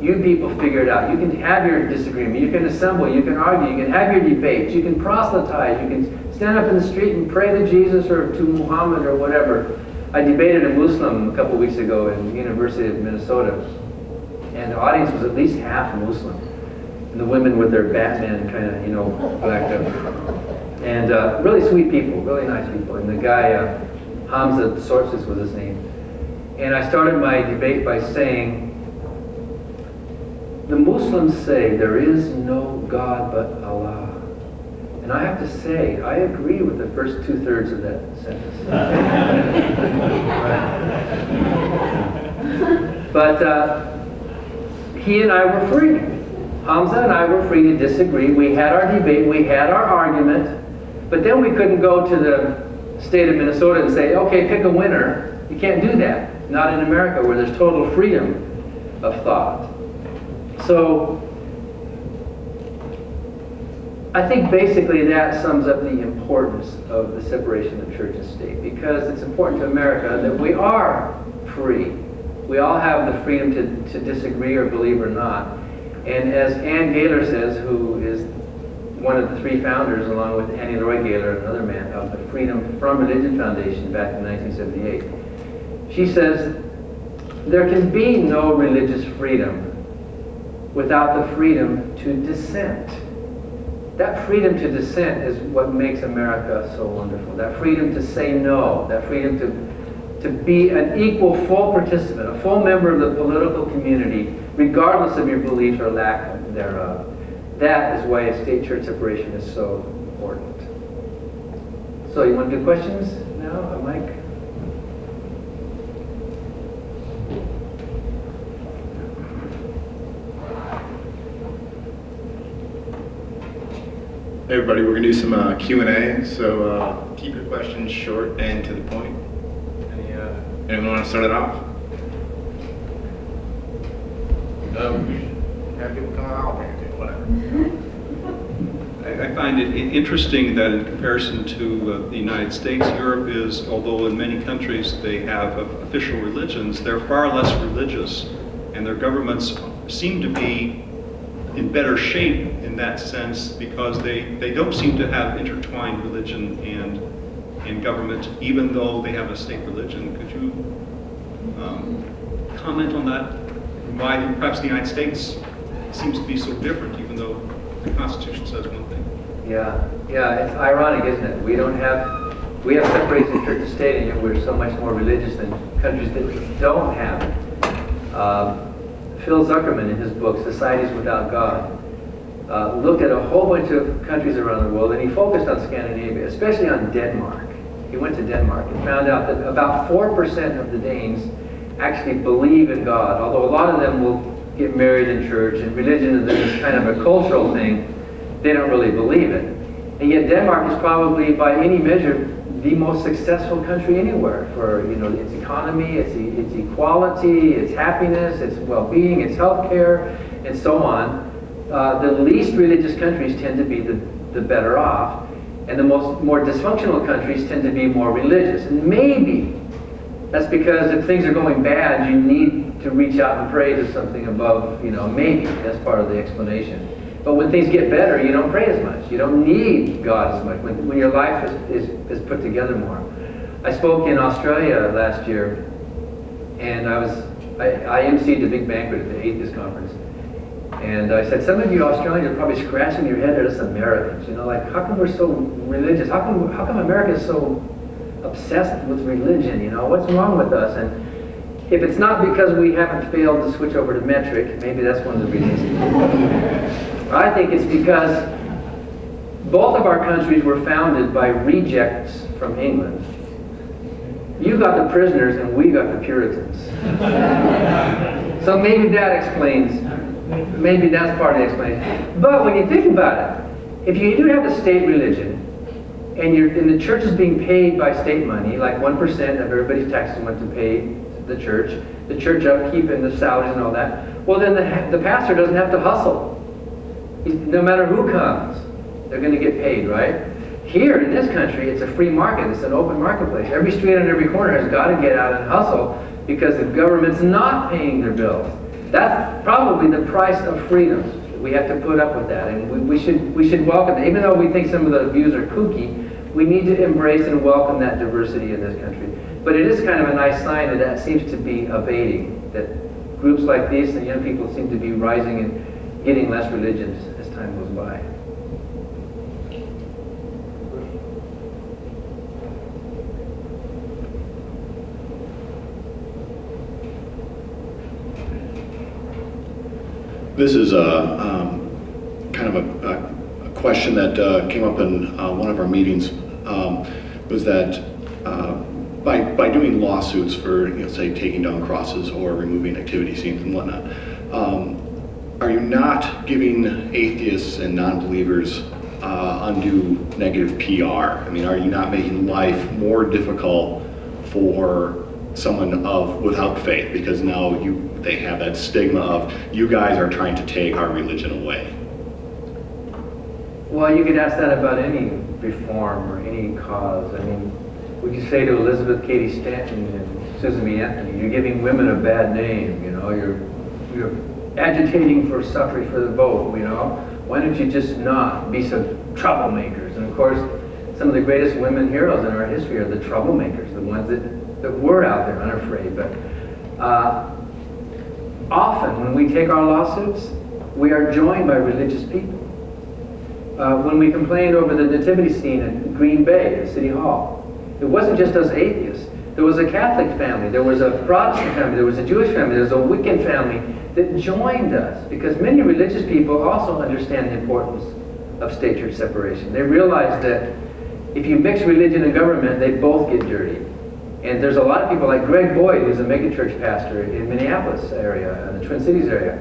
You people figure it out. You can have your disagreement. You can assemble. You can argue. You can have your debates. You can proselytize. You can stand up in the street and pray to Jesus or to Muhammad or whatever. I debated a Muslim a couple weeks ago in the University of Minnesota, and the audience was at least half Muslim. And the women with their Batman kind of, blacked up. And really sweet people, really nice people. And the guy, Hamza Sorsis was his name. And I started my debate by saying, the Muslims say there is no God but Allah. And I have to say, I agree with the first 2/3 of that sentence. But he and I were free. Hamza and I were free to disagree. We had our debate, we had our argument, but then we couldn't go to the state of Minnesota and say, okay, pick a winner. You can't do that. Not in America, where there's total freedom of thought. So I think basically that sums up the importance of the separation of church and state, because it's important to America that we are free. We all have the freedom to disagree or believe or not. And as Ann Gaylor says, who is one of the 3 founders, along with Annie Roy Gaylor, another man, of the Freedom from Religion Foundation back in 1978, she says, there can be no religious freedom without the freedom to dissent. That freedom to dissent is what makes America so wonderful. That freedom to say no, that freedom to be an equal, full participant, a full member of the political community, regardless of your beliefs or lack thereof. That is why a state-church separation is so important. So you want to do questions now, Mike? Hey everybody, we're going to do some Q&A, so keep your questions short and to the point. Anyone want to start it off? Have people come out, whatever. I find it interesting that in comparison to the United States, Europe is, although in many countries they have official religions, they're far less religious, and their governments seem to be in better shape in that sense, because they don't seem to have intertwined religion and government, even though they have a state religion. Could you comment on that? Why perhaps the United States seems to be so different, even though the Constitution says one thing? Yeah, it's ironic, isn't it? We have separation of church and state, and yet we're so much more religious than countries that don't have it. Phil Zuckerman, in his book, Societies Without God, looked at a whole bunch of countries around the world, and he focused on Scandinavia, especially on Denmark. He went to Denmark and found out that about 4% of the Danes actually believe in God, although a lot of them will get married in church, and religion is kind of a cultural thing. They don't really believe it. And yet Denmark is probably, by any measure, the most successful country anywhere for its economy, its equality, its happiness, its well-being, its health care, and so on. The least religious countries tend to be the better off, and the more dysfunctional countries tend to be more religious. And maybe that's because if things are going bad, you need to reach out and pray to something above, maybe that's part of the explanation. But when things get better, you don't pray as much. You don't need God as much when your life is put together more. I spoke in Australia last year, and I emceed a big banquet at the Atheist Conference. And I said, some of you Australians are probably scratching your head at us Americans. Like, how come we're so religious? How come America is so obsessed with religion? What's wrong with us? And if it's not because we haven't failed to switch over to metric, maybe that's one of the reasons. I think it's because both of our countries were founded by rejects from England. You got the prisoners and we got the Puritans. So maybe that explains, maybe that's part of the explanation. But when you think about it, if you do have a state religion, and the church is being paid by state money, like 1% of everybody's taxes went to pay the church upkeep and the salaries and all that, well then the pastor doesn't have to hustle. No matter who comes, they're going to get paid, right? Here in this country, it's a free market. It's an open marketplace. Every street on every corner has got to get out and hustle because the government's not paying their bills. That's probably the price of freedom. We have to put up with that, and we should welcome it. Even though we think some of the views are kooky, we need to embrace and welcome that diversity in this country. But it is kind of a nice sign that seems to be abating, that groups like these and young people seem to be rising and getting less religious as time goes by. This is kind of a question that came up in one of our meetings was that by doing lawsuits for, say, taking down crosses or removing activity scenes and whatnot, are you not giving atheists and non-believers undue negative PR? I mean, are you not making life more difficult for someone without faith, because now they have that stigma of, you guys are trying to take our religion away? Well, you could ask that about any reform or any cause. I mean, would you say to Elizabeth Cady Stanton and Susan B. Anthony, you're giving women a bad name, you're agitating for suffrage for the vote, why don't you just not be some troublemakers? And of course, some of the greatest women heroes in our history are the troublemakers, the ones that were out there unafraid. But often when we take our lawsuits, we are joined by religious people. When we complained over the nativity scene at Green Bay, at City Hall, it wasn't just us atheists. There was a Catholic family, there was a Protestant family, there was a Jewish family, there was a Wiccan family that joined us, because many religious people also understand the importance of state-church separation. They realize that if you mix religion and government, they both get dirty. And there's a lot of people like Greg Boyd, who's a megachurch pastor in Minneapolis area, the Twin Cities area.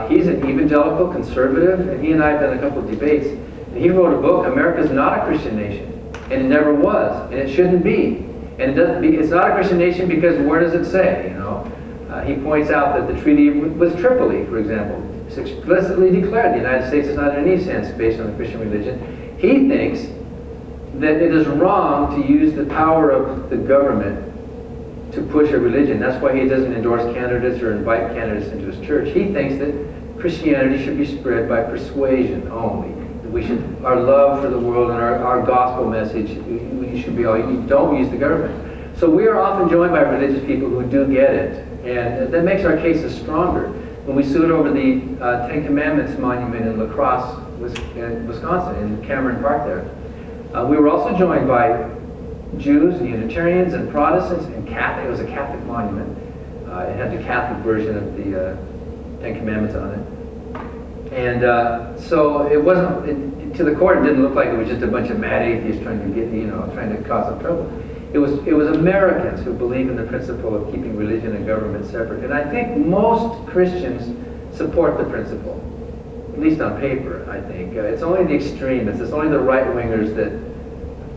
He's an evangelical conservative, and he and I have done a couple of debates. And he wrote a book, America's Not a Christian Nation. And it never was, and it shouldn't be. And it's not a Christian nation because where does it say, He points out that the treaty with Tripoli, for example, is explicitly declared the United States is not in any sense based on the Christian religion. He thinks that it is wrong to use the power of the government to push a religion. That's why he doesn't endorse candidates or invite candidates into his church. He thinks that Christianity should be spread by persuasion only. Our love for the world and our gospel message, should be you don't use the government. So we are often joined by religious people who do get it, and that makes our cases stronger. When we sued over the Ten Commandments monument in La Crosse, Wisconsin, in Cameron Park there, we were also joined by Jews and Unitarians and Protestants and Catholic. It was a Catholic monument. It had the Catholic version of the Ten Commandments on it. And so it wasn't, to the court it didn't look like it was just a bunch of mad atheists trying to cause some trouble. It was Americans who believe in the principle of keeping religion and government separate. And I think most Christians support the principle, at least on paper, I think. It's only the extremists, it's only the right-wingers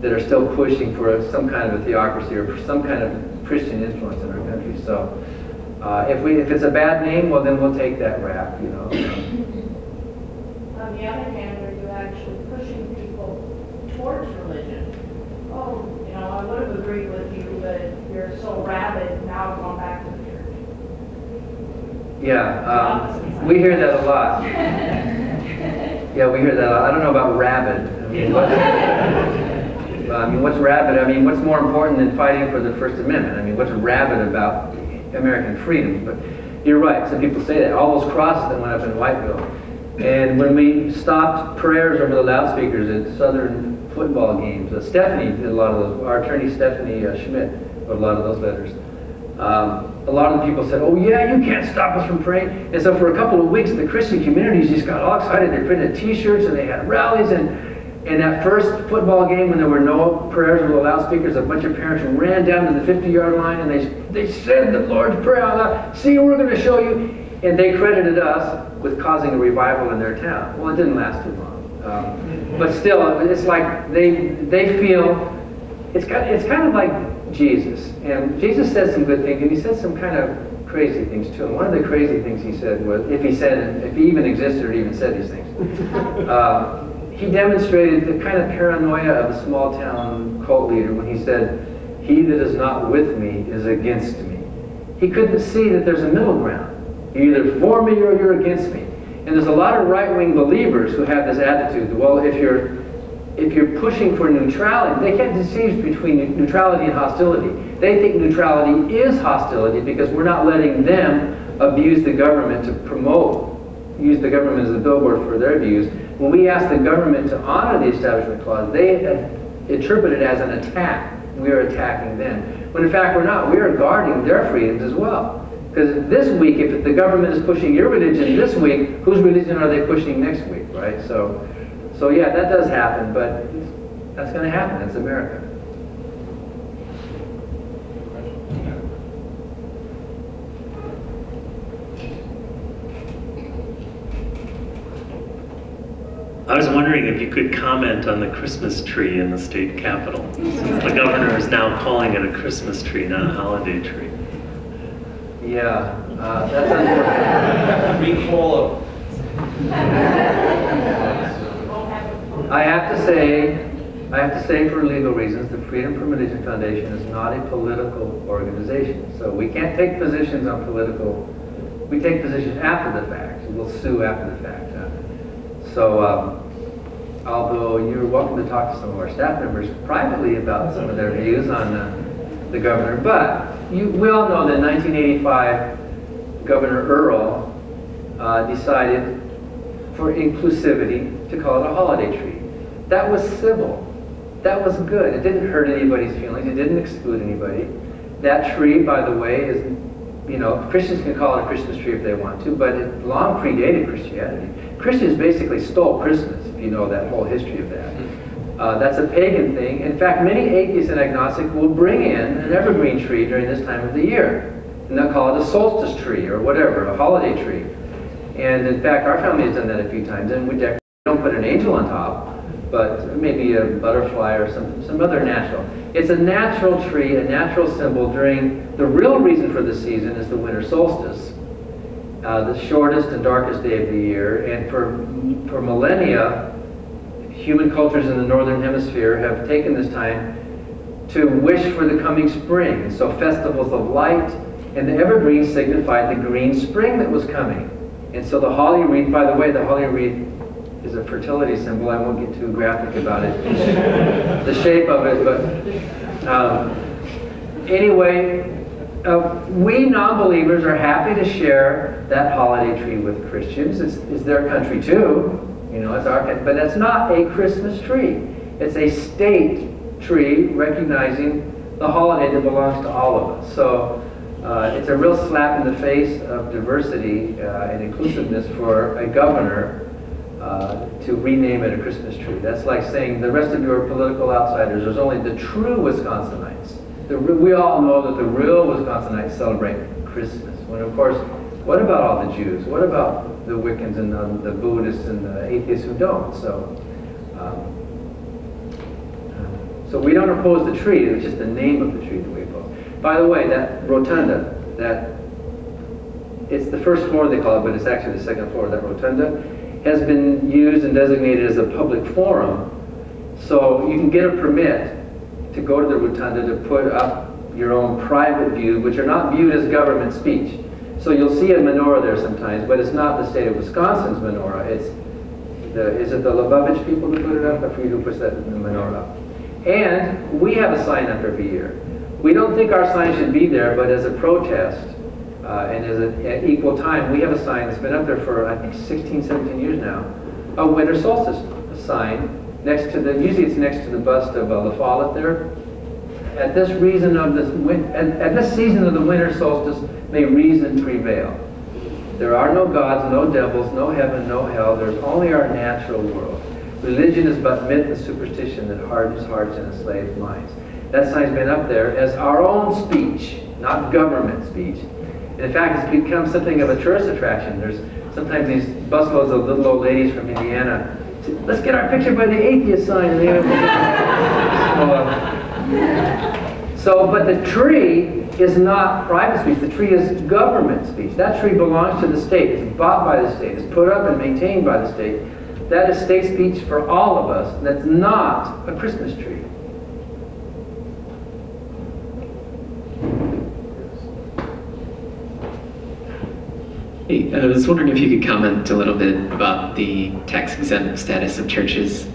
that are still pushing for some kind of a theocracy or for some kind of Christian influence in our country. So if it's a bad name, well then we'll take that rap, On the other hand, are you actually pushing people towards religion? Oh, I would have agreed with you, but you're so rabid, now I'm going back to the church. Yeah, we hear that a lot. Yeah, we hear that a lot. I don't know about rabid. What's rabid? What's more important than fighting for the First Amendment? What's rabid about American freedom? But you're right, some people say that. All those crosses that went up in Whiteville. And when we stopped prayers over the loudspeakers at Southern football games, Stephanie did a lot of those. Our attorney Stephanie Schmidt wrote a lot of those letters. A lot of the people said, "Oh yeah, you can't stop us from praying." And so for a couple of weeks, the Christian communities just got all excited. They printed T-shirts and they had rallies. And that first football game, when there were no prayers over the loudspeakers, a bunch of parents ran down to the 50-yard line and they said the Lord's Prayer out loud. "See, we're going to show you." And they credited us with causing a revival in their town. Well, it didn't last too long. But still, it's like they feel, it's kind of like Jesus. And Jesus said some good things, and he said some kind of crazy things too. And one of the crazy things he said was, if he even existed or even said these things, he demonstrated the kind of paranoia of a small town cult leader when he said, "He that is not with me is against me." He couldn't see that there's a middle ground. You're either for me or you're against me. And there's a lot of right-wing believers who have this attitude. Well, if you're pushing for neutrality, they can't distinguish between neutrality and hostility. They think neutrality is hostility because we're not letting them abuse the government to use the government as a billboard for their views. When we ask the government to honor the Establishment Clause, they interpret it as an attack. We are attacking them. When in fact we're not. We are guarding their freedoms as well. Because this week, if the government is pushing your religion this week, whose religion are they pushing next week, right? So So yeah, that does happen, but that's going to happen. It's America. I was wondering if you could comment on the Christmas tree in the state capitol, since the governor is now calling it a Christmas tree, not a holiday tree. Yeah, that's unfortunate. Recall of. I have to say for legal reasons, the Freedom from Religion Foundation is not a political organization. So we can't take positions on political, we take positions after the fact. We'll sue after the fact. So although you're welcome to talk to some of our staff members privately about some of their views on the governor, but we all know that in 1985, Governor Earl decided for inclusivity to call it a holiday tree. That was civil. That was good. It didn't hurt anybody's feelings. It didn't exclude anybody. That tree, by the way, is, you know, Christians can call it a Christmas tree if they want to, but it long predated Christianity. Christians basically stole Christmas, if you know that whole history of that. That's a pagan thing. In fact, many atheists and agnostics will bring in an evergreen tree during this time of the year. And they'll call it a solstice tree or whatever, a holiday tree. And in fact, our family has done that a few times. And we don't put an angel on top, but maybe a butterfly or some other natural. It's a natural tree, a natural symbol during, the real reason for the season is the winter solstice. The shortest and darkest day of the year, and for millennia, human cultures in the northern hemisphere have taken this time to wish for the coming spring. So festivals of light, and the evergreen signified the green spring that was coming. And so the holly wreath, by the way, the holly wreath is a fertility symbol. I won't get too graphic about it, the shape of it, but anyway, we non-believers are happy to share that holiday tree with Christians. It's their country too, you know, it's our country, but it's not a Christmas tree. It's a state tree recognizing the holiday that belongs to all of us. So it's a real slap in the face of diversity and inclusiveness for a governor to rename it a Christmas tree. That's like saying the rest of you are political outsiders. There's only the true Wisconsinites. We all know that the real Wisconsinites celebrate Christmas. When of course, what about all the Jews? What about the Wiccans and the Buddhists and the atheists who don't? So we don't oppose the tree. It's just the name of the tree that we oppose. By the way, that rotunda, it's the first floor they call it, but it's actually the second floor. That rotunda has been used and designated as a public forum. So you can get a permit to go to the rotunda to put up your own private view, which are not viewed as government speech. So you'll see a menorah there sometimes, but it's not the state of Wisconsin's menorah. Is it the Lubavitch people that put it up? I forget who puts that in the menorah up. And we have a sign up every year. We don't think our sign should be there, but as a protest, and at equal time, we have a sign that's been up there for, I think, 16, 17 years now, a winter solstice sign next to usually it's next to the bust of La Follette there. At this season of the winter solstice, may reason prevail. There are no gods, no devils, no heaven, no hell. There's only our natural world. Religion is but myth and superstition that hardens hearts and enslaves minds. That sign's been up there as our own speech, not government speech. And in fact, it's become something of a tourist attraction. There's sometimes these busloads of little old ladies from Indiana. Let's get our picture by the atheist sign. But the tree is not private speech. The tree is government speech. That tree belongs to the state. It's bought by the state. It's put up and maintained by the state. That is state speech for all of us. That's not a Christmas tree. Hey, I was wondering if you could comment a little bit about the tax-exempt status of churches,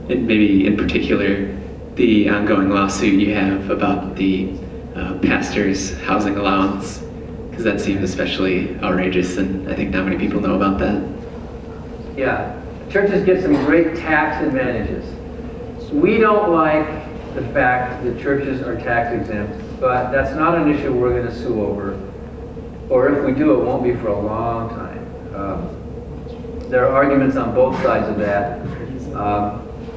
and maybe in particular the ongoing lawsuit you have about the pastor's housing allowance, because that seemed especially outrageous, and I think not many people know about that. Yeah, churches get some great tax advantages. We don't like the fact that churches are tax exempt, but that's not an issue we're going to sue over. Or if we do, it won't be for a long time. There are arguments on both sides of that.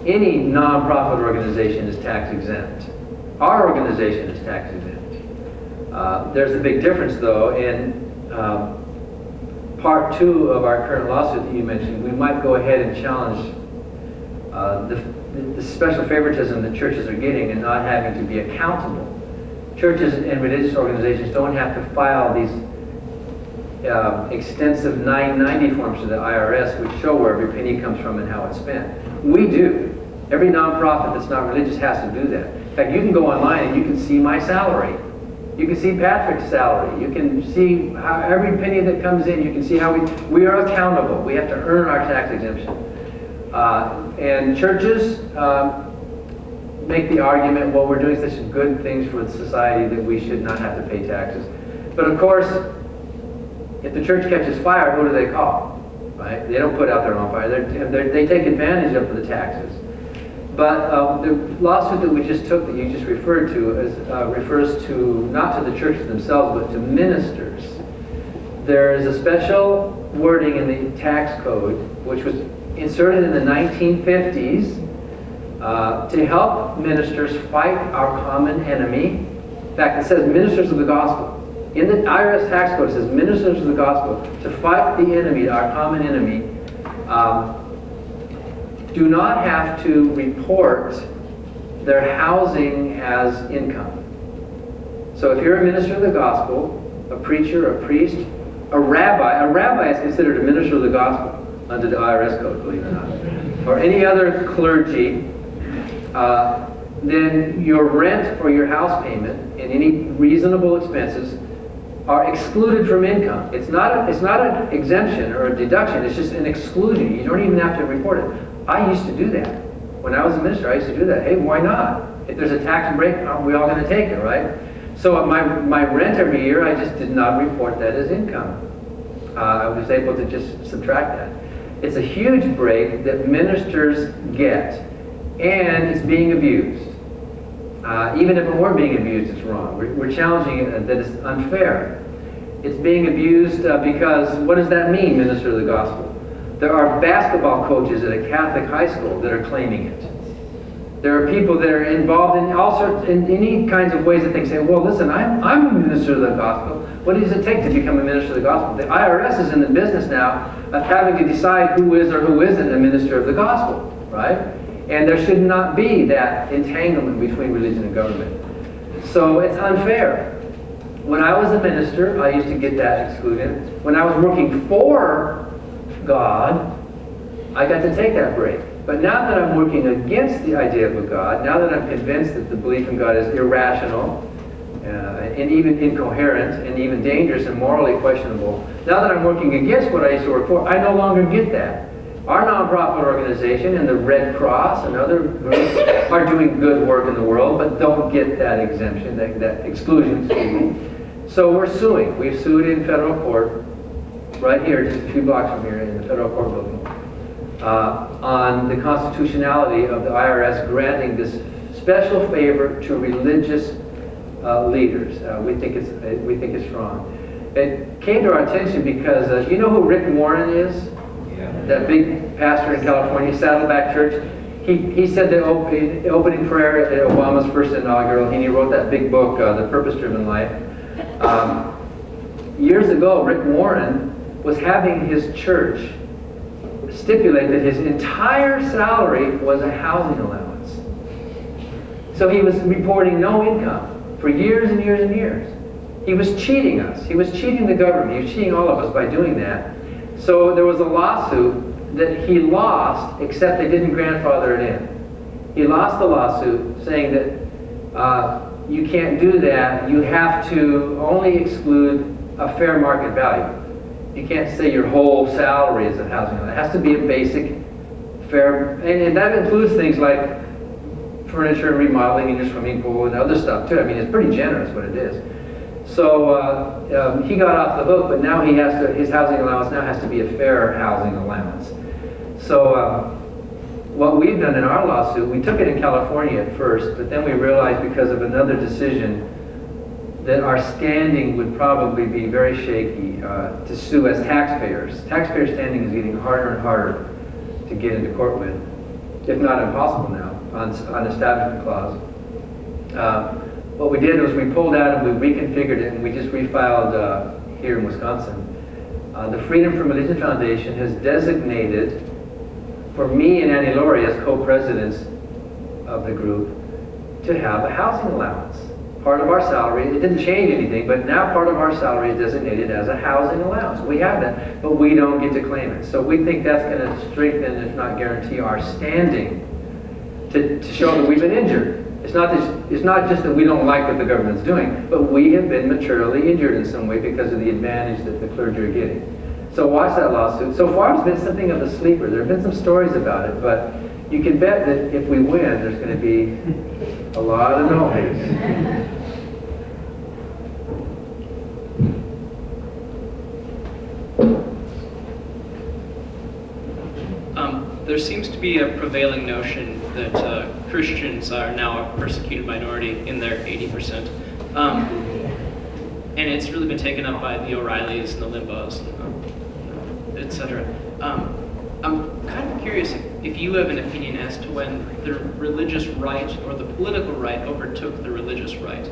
Any nonprofit organization is tax exempt. Our organization is tax exempt. There's a big difference, though, in part 2 of our current lawsuit that you mentioned. We might go ahead and challenge the special favoritism that churches are getting and not having to be accountable. Churches and religious organizations don't have to file these extensive 990 forms to the IRS, which show where every penny comes from and how it's spent. We do. Every nonprofit that's not religious has to do that. In fact, you can go online and you can see my salary. You can see Patrick's salary. You can see how every penny that comes in. You can see how we are accountable. We have to earn our tax exemption. And churches make the argument, well, we're doing such good things for the society that we should not have to pay taxes. But of course, if the church catches fire, who do they call? Right? They don't put out their own fire. They take advantage of the taxes. But the lawsuit that we just took, that you just referred to, refers to not to the churches themselves, but to ministers. There is a special wording in the tax code, which was inserted in the 1950s to help ministers fight our common enemy. In fact, it says ministers of the gospel. In the IRS tax code, it says ministers of the gospel to fight the enemy, our common enemy, do not have to report their housing as income. So if you're a minister of the gospel, a preacher, a priest, a rabbi is considered a minister of the gospel under the IRS code, believe it or not, or any other clergy, then your rent or your house payment and any reasonable expenses are excluded from income. It's not an exemption or a deduction, it's just an exclusion. You don't even have to report it. I used to do that. When I was a minister, I used to do that. Hey, why not? If there's a tax break, aren't we all going to take it, right? So my rent every year, I just did not report that as income. I was able to just subtract that. It's a huge break that ministers get, and it's being abused. Even if it weren't being abused, it's wrong. We're challenging it that it's unfair. It's being abused because what does that mean, minister of the gospel? There are basketball coaches at a Catholic high school that are claiming it. There are people that are involved in all sorts, in any kinds of ways that they say, well, listen, I'm a minister of the gospel. What does it take to become a minister of the gospel? The IRS is in the business now of having to decide who is or who isn't a minister of the gospel, right? And there should not be that entanglement between religion and government. So it's unfair. When I was a minister, I used to get that excluded. When I was working for God, I got to take that break. But now that I'm working against the idea of a God, now that I'm convinced that the belief in God is irrational, and even incoherent, and even dangerous and morally questionable, now that I'm working against what I used to work for, I no longer get that. Our nonprofit organization and the Red Cross and other groups are doing good work in the world, but don't get that exemption, that exclusion, excuse me. So we're suing. We've sued in federal court, right here, just a few blocks from here in the federal court building, on the constitutionality of the IRS granting this special favor to religious leaders. We think it's wrong. It came to our attention because you know who Rick Warren is? Yeah. That big pastor in California, Saddleback Church. He said the opening prayer at Obama's first inaugural, and he wrote that big book, The Purpose-Driven Life. Years ago, Rick Warren was having his church stipulate that his entire salary was a housing allowance. So he was reporting no income for years and years and years. He was cheating us. He was cheating the government. He was cheating all of us by doing that. So there was a lawsuit that he lost, except they didn't grandfather it in. He lost the lawsuit saying that you can't do that. You have to only exclude a fair market value. You can't say your whole salary is a housing allowance. It has to be a basic, fair, and that includes things like furniture and remodeling in your swimming pool and other stuff too. I mean, it's pretty generous what it is. So he got off the hook, but now he has to, his housing allowance now has to be a fair housing allowance. So what we've done in our lawsuit, we took it in California at first, but then we realized because of another decision that our standing would probably be very shaky to sue as taxpayers. Taxpayer standing is getting harder and harder to get into court with. if not impossible now, on establishment clause. What we did was we pulled out and we reconfigured it, and we just refiled here in Wisconsin. The Freedom from Religion Foundation has designated, for me and Annie Laurie as co-presidents of the group, to have a housing allowance. Part of our salary, it didn't change anything, but now part of our salary is designated as a housing allowance. We have that, but we don't get to claim it. So we think that's going to strengthen, if not guarantee, our standing to show that we've been injured. It's not just that we don't like what the government's doing, but we have been materially injured in some way because of the advantage that the clergy are getting. So watch that lawsuit. So far it's been something of a sleeper. There have been some stories about it, but you can bet that if we win, there's going to be a lot of noise. There seems to be a prevailing notion that Christians are now a persecuted minority in their 80%. And it's really been taken up by the O'Reillys and the Limbos, etc. I'm kind of curious if you have an opinion as to when the religious right or the political right overtook the religious right,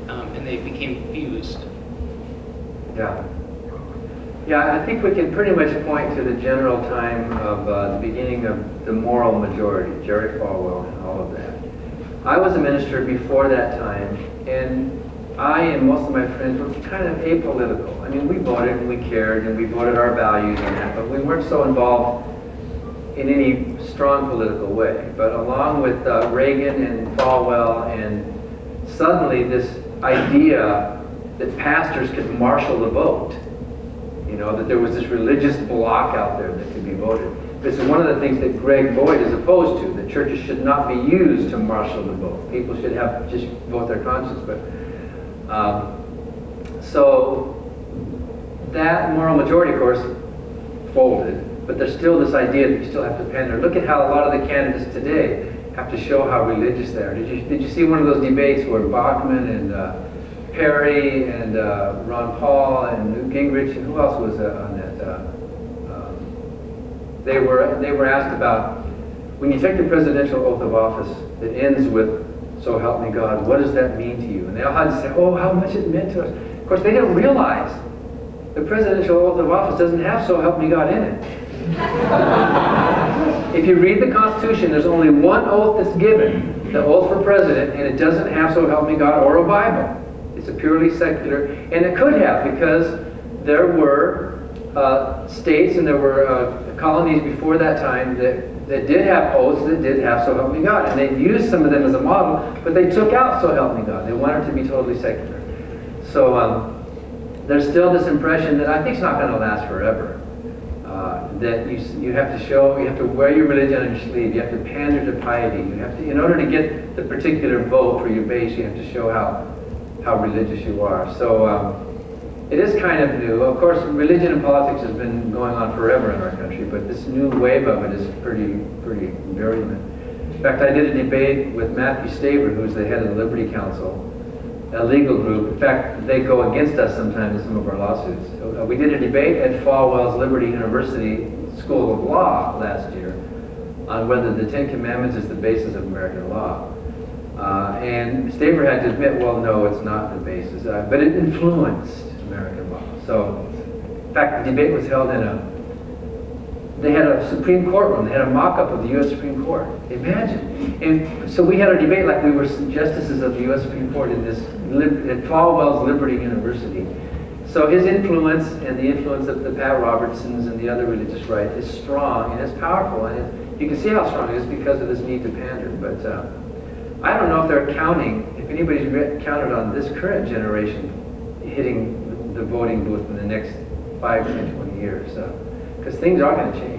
and they became fused. Yeah, I think we can pretty much point to the general time of the beginning of the moral majority, Jerry Falwell and all of that. I was a minister before that time, and I and most of my friends were kind of apolitical. I mean, we voted and we cared and we voted our values and that, but we weren't so involved in any strong political way. But along with Reagan and Falwell, and suddenly this idea that pastors could marshal the vote, you know, that there was this religious bloc out there that could be voted. This is one of the things that Greg Boyd is opposed to, that churches should not be used to marshal the vote. People should have just vote their conscience. But so that moral majority, of course, folded, but there's still this idea that you still have to pander. Look at how a lot of the candidates today have to show how religious they are. Did you see one of those debates where Bachman and Perry and Ron Paul and Newt Gingrich and who else was on that? They were asked about, when you take the presidential oath of office that ends with "So help me God," what does that mean to you? And they all had to say, "Oh, how much it meant to us." Of course, they didn't realize the presidential oath of office doesn't have "So help me God" in it. If you read the Constitution, there's only one oath that's given, the oath for president, and it doesn't have "So help me God" or a Bible. It's a purely secular, and it could have, because there were states and there were colonies before that time that did have oaths that did have "So help me God," and they used some of them as a model, but they took out "So help me God." They wanted to be totally secular. So there's still this impression that I think it's not going to last forever. That you have to show, you have to wear your religion on your sleeve, you have to pander to piety, you have to, in order to get the particular vote for your base, you have to show how religious you are. So it is kind of new. Of course, religion and politics has been going on forever in our country, but this new wave of it is pretty virulent. In fact, I did a debate with Matthew Staver, who's the head of the Liberty Council, a legal group. In fact, they go against us sometimes in some of our lawsuits. We did a debate at Falwell's Liberty University School of Law last year on whether the Ten Commandments is the basis of American law. And Staver had to admit, well, no, it's not the basis, but it influenced American law. So, in fact, the debate was held they had a Supreme Court room, they had a mock-up of the U.S. Supreme Court. Imagine. And so we had a debate like we were justices of the U.S. Supreme Court at Falwell's Liberty University. So his influence and the influence of the Pat Robertsons and the other religious right is strong and it's powerful. And you can see how strong it is because of this need to pander. But I don't know if they're counting, if anybody's counted on this current generation hitting the voting booth in the next 5, 10, 20 years. Because things are going to change.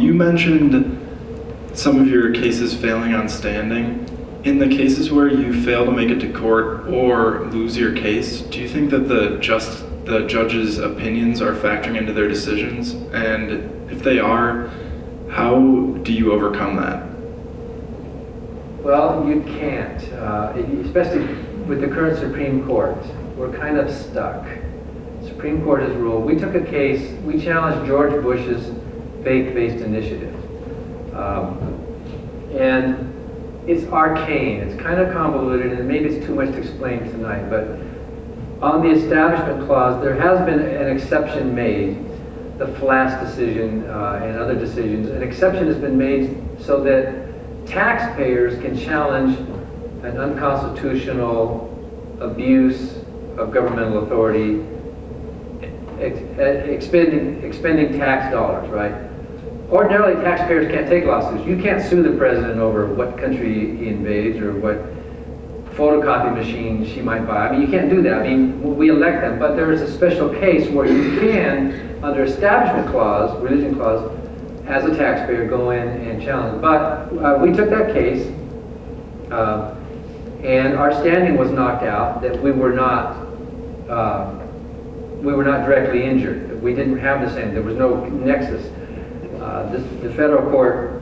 You mentioned some of your cases failing on standing. In the cases where you fail to make it to court or lose your case, do you think that the judges' opinions are factoring into their decisions? And if they are, how do you overcome that? Well, you can't, especially with the current Supreme Court. We're kind of stuck. Supreme Court has ruled. We took a case, we challenged George Bush's faith-based initiative. And it's arcane, it's kind of convoluted, and maybe it's too much to explain tonight, but on the Establishment Clause, there has been an exception made, the Flass decision and other decisions. An exception has been made so that taxpayers can challenge an unconstitutional abuse of governmental authority, expending tax dollars, right? Ordinarily, taxpayers can't take lawsuits. You can't sue the president over what country he invades or what photocopy machine she might buy. I mean, you can't do that. I mean, we elect them, but there is a special case where you can, under Establishment Clause, Religion Clause, as a taxpayer, go in and challenge. But we took that case, and our standing was knocked out that we were not directly injured. We didn't have the same. There was no nexus. The federal court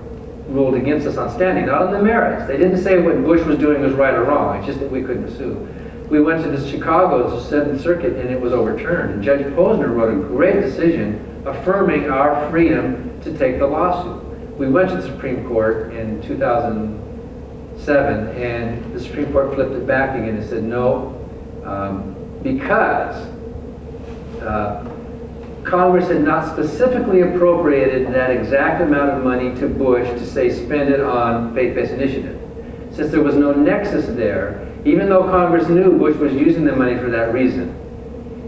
ruled against us on standing, not on the merits. They didn't say what Bush was doing was right or wrong. It's just that we couldn't sue. We went to the Chicago's 7th Circuit and it was overturned. And Judge Posner wrote a great decision affirming our freedom to take the lawsuit. We went to the Supreme Court in 2007 and the Supreme Court flipped it back again and said no, because Congress had not specifically appropriated that exact amount of money to Bush to say spend it on faith-based initiative. Since there was no nexus there, even though Congress knew Bush was using the money for that reason.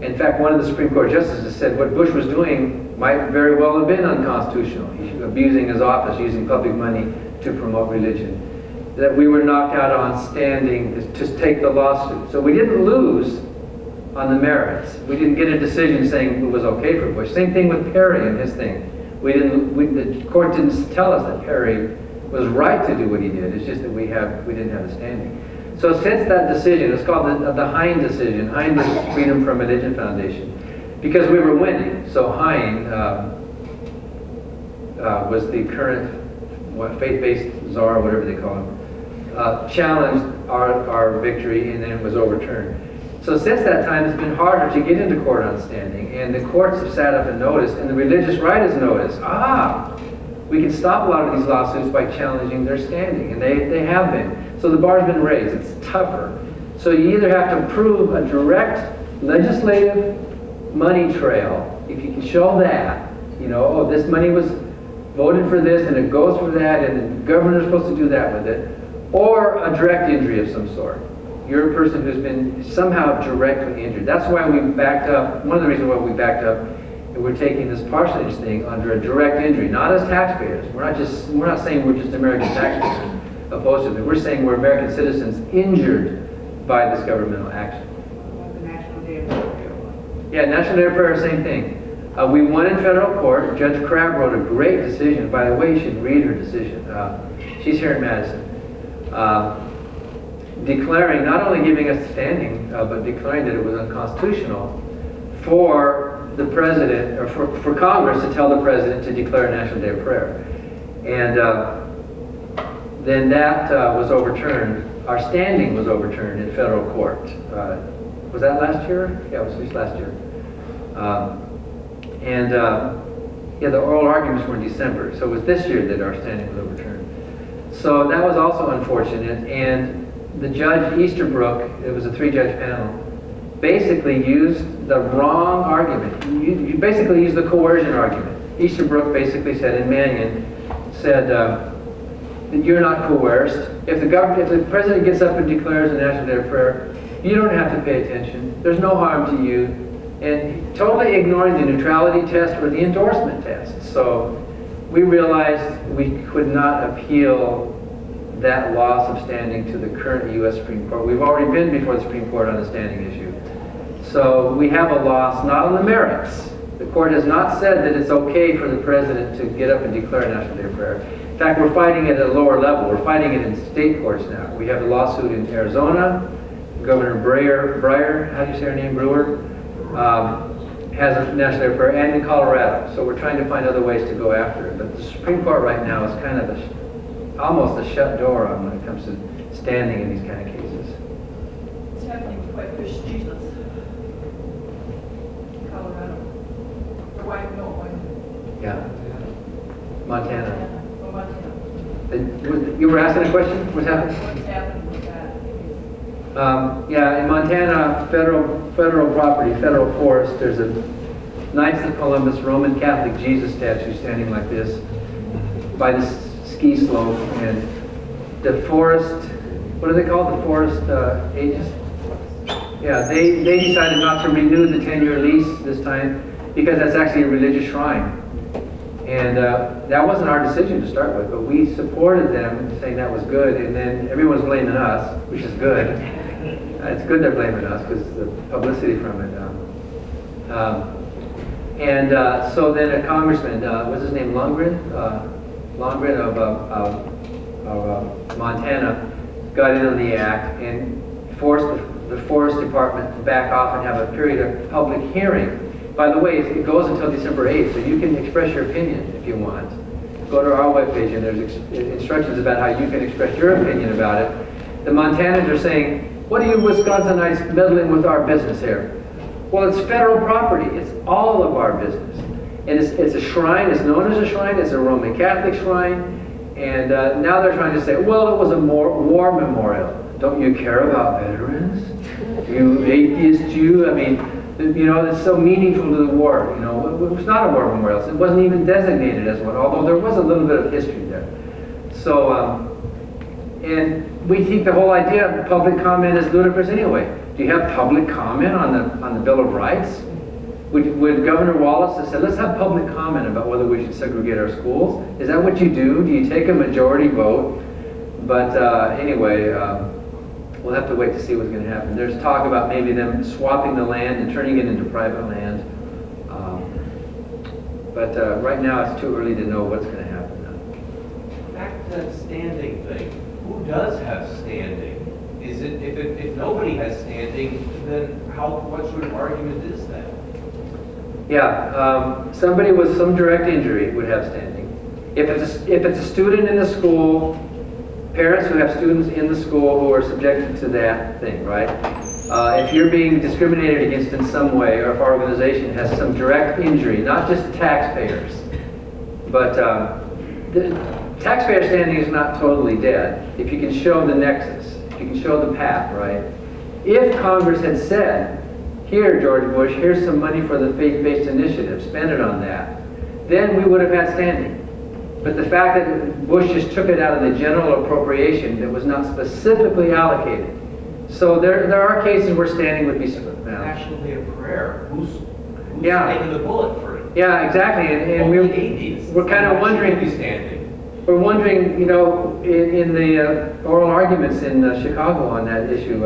In fact, one of the Supreme Court justices said what Bush was doing might very well have been unconstitutional. He was abusing his office, using public money to promote religion. That we were knocked out on standing to take the lawsuit. So we didn't lose on the merits. We didn't get a decision saying it was okay for Bush. Same thing with Perry and his thing. The court didn't tell us that Perry was right to do what he did. It's just that we didn't have the standing. So since that decision, it's called the Hine decision. Hine is Freedom from Religion Foundation. Because we were winning. So Hine was the current faith-based czar, whatever they call him, challenged our victory and then it was overturned. So since that time, it's been harder to get into court on standing, and the courts have sat up and noticed, and the religious right has noticed, we can stop a lot of these lawsuits by challenging their standing, and they have been. So the bar's been raised, it's tougher. So you either have to prove a direct legislative money trail, if you can show that, this money was voted for this, and it goes for that, and the governor's supposed to do that with it, or a direct injury of some sort. You're a person who's been somehow directly injured. That's why we backed up, one of the reasons why we backed up, and we're taking this parsonage thing under a direct injury, not as taxpayers. We're not saying we're just American taxpayers opposed to it. We're saying we're American citizens injured by this governmental action. The National Day of Prayer. Yeah, National Day of Prayer, same thing. We won in federal court. Judge Crabb wrote a great decision. By the way, you should read her decision. She's here in Madison. Declaring, not only giving us standing, but declaring that it was unconstitutional for the president, or for Congress to tell the president to declare a National Day of Prayer. And then that was overturned. Our standing was overturned in federal court. Was that last year? Yeah, it was just last year. The oral arguments were in December. So it was this year that our standing was overturned. So that was also unfortunate. And the judge, Easterbrook, it was a 3-judge panel, basically used the wrong argument. You basically used the coercion argument. Easterbrook basically said, in Mannion, said that you're not coerced. If the president gets up and declares a National Day of Prayer, you don't have to pay attention. There's no harm to you. And totally ignoring the neutrality test or the endorsement test. So we realized we could not appeal that loss of standing to the current U.S. Supreme Court. We've already been before the Supreme Court on the standing issue. So we have a loss, not on the merits. The court has not said that it's okay for the president to get up and declare a National Day of Prayer. In fact, we're fighting it at a lower level. We're fighting it in state courts now. We have a lawsuit in Arizona. Governor Breyer, how do you say her name, Brewer, has a National Day of Prayer, and in Colorado. So we're trying to find other ways to go after it. But the Supreme Court right now is kind of almost a shut door on when it comes to standing in these kind of cases. It's happening quite prestigious. quite know when. Yeah. Montana. Well, Montana. You were asking a question? What's happening? What's happened with that? Yeah, in Montana, federal property, federal forest, there's a Knights of Columbus Roman Catholic Jesus statue standing like this by the ski slope, and the forest, what do they call the forest agents? Yeah, they decided not to renew the 10-year lease this time because that's actually a religious shrine. And that wasn't our decision to start with, but we supported them saying that was good, and then everyone's blaming us, which is good. It's good they're blaming us because the publicity from it. So then a congressman, what's his name, Lundgren of Montana, got in on the act and forced the forest department to back off and have a period of public hearing. By the way, it goes until December 8th, so you can express your opinion if you want. Go to our webpage and there's instructions about how you can express your opinion about it. The Montanans are saying, what are you Wisconsinites meddling with our business here? Well, it's federal property. It's all of our business. And it's a shrine. It's known as a shrine. It's a Roman Catholic shrine. And now they're trying to say, well, it was a war memorial. Don't you care about veterans? You atheist Jew? I mean, you know, it's so meaningful to the war. You know, it was not a war memorial. It wasn't even designated as one, although there was a little bit of history there. So, and we think the whole idea of public comment is ludicrous anyway. Do you have public comment on the Bill of Rights? Would Governor Wallace have said, let's have public comment about whether we should segregate our schools? Is that what you do? Do you take a majority vote? But anyway, we'll have to wait to see what's going to happen. There's talk about maybe them swapping the land and turning it into private land. But right now it's too early to know what's going to happen. Back to that standing thing. Who does have standing? Is it if nobody has standing, then what sort of argument is that? Yeah, somebody with some direct injury would have standing. If it's a student in the school, parents who have students in the school who are subjected to that thing, right? If you're being discriminated against in some way, or if our organization has some direct injury, not just taxpayers, but the taxpayer standing is not totally dead if you can show the nexus, if you can show the path, right? If Congress had said, here, George Bush, here's some money for the faith-based initiative, spend it on that, then we would have had standing. But the fact that Bush just took it out of the general appropriation that was not specifically allocated. So there are cases where standing would be actually a prayer. Who's yeah. taking the bullet for it? Yeah, exactly. And we're kind of wondering. Standing. We're wondering, you know, in the oral arguments in Chicago on that issue,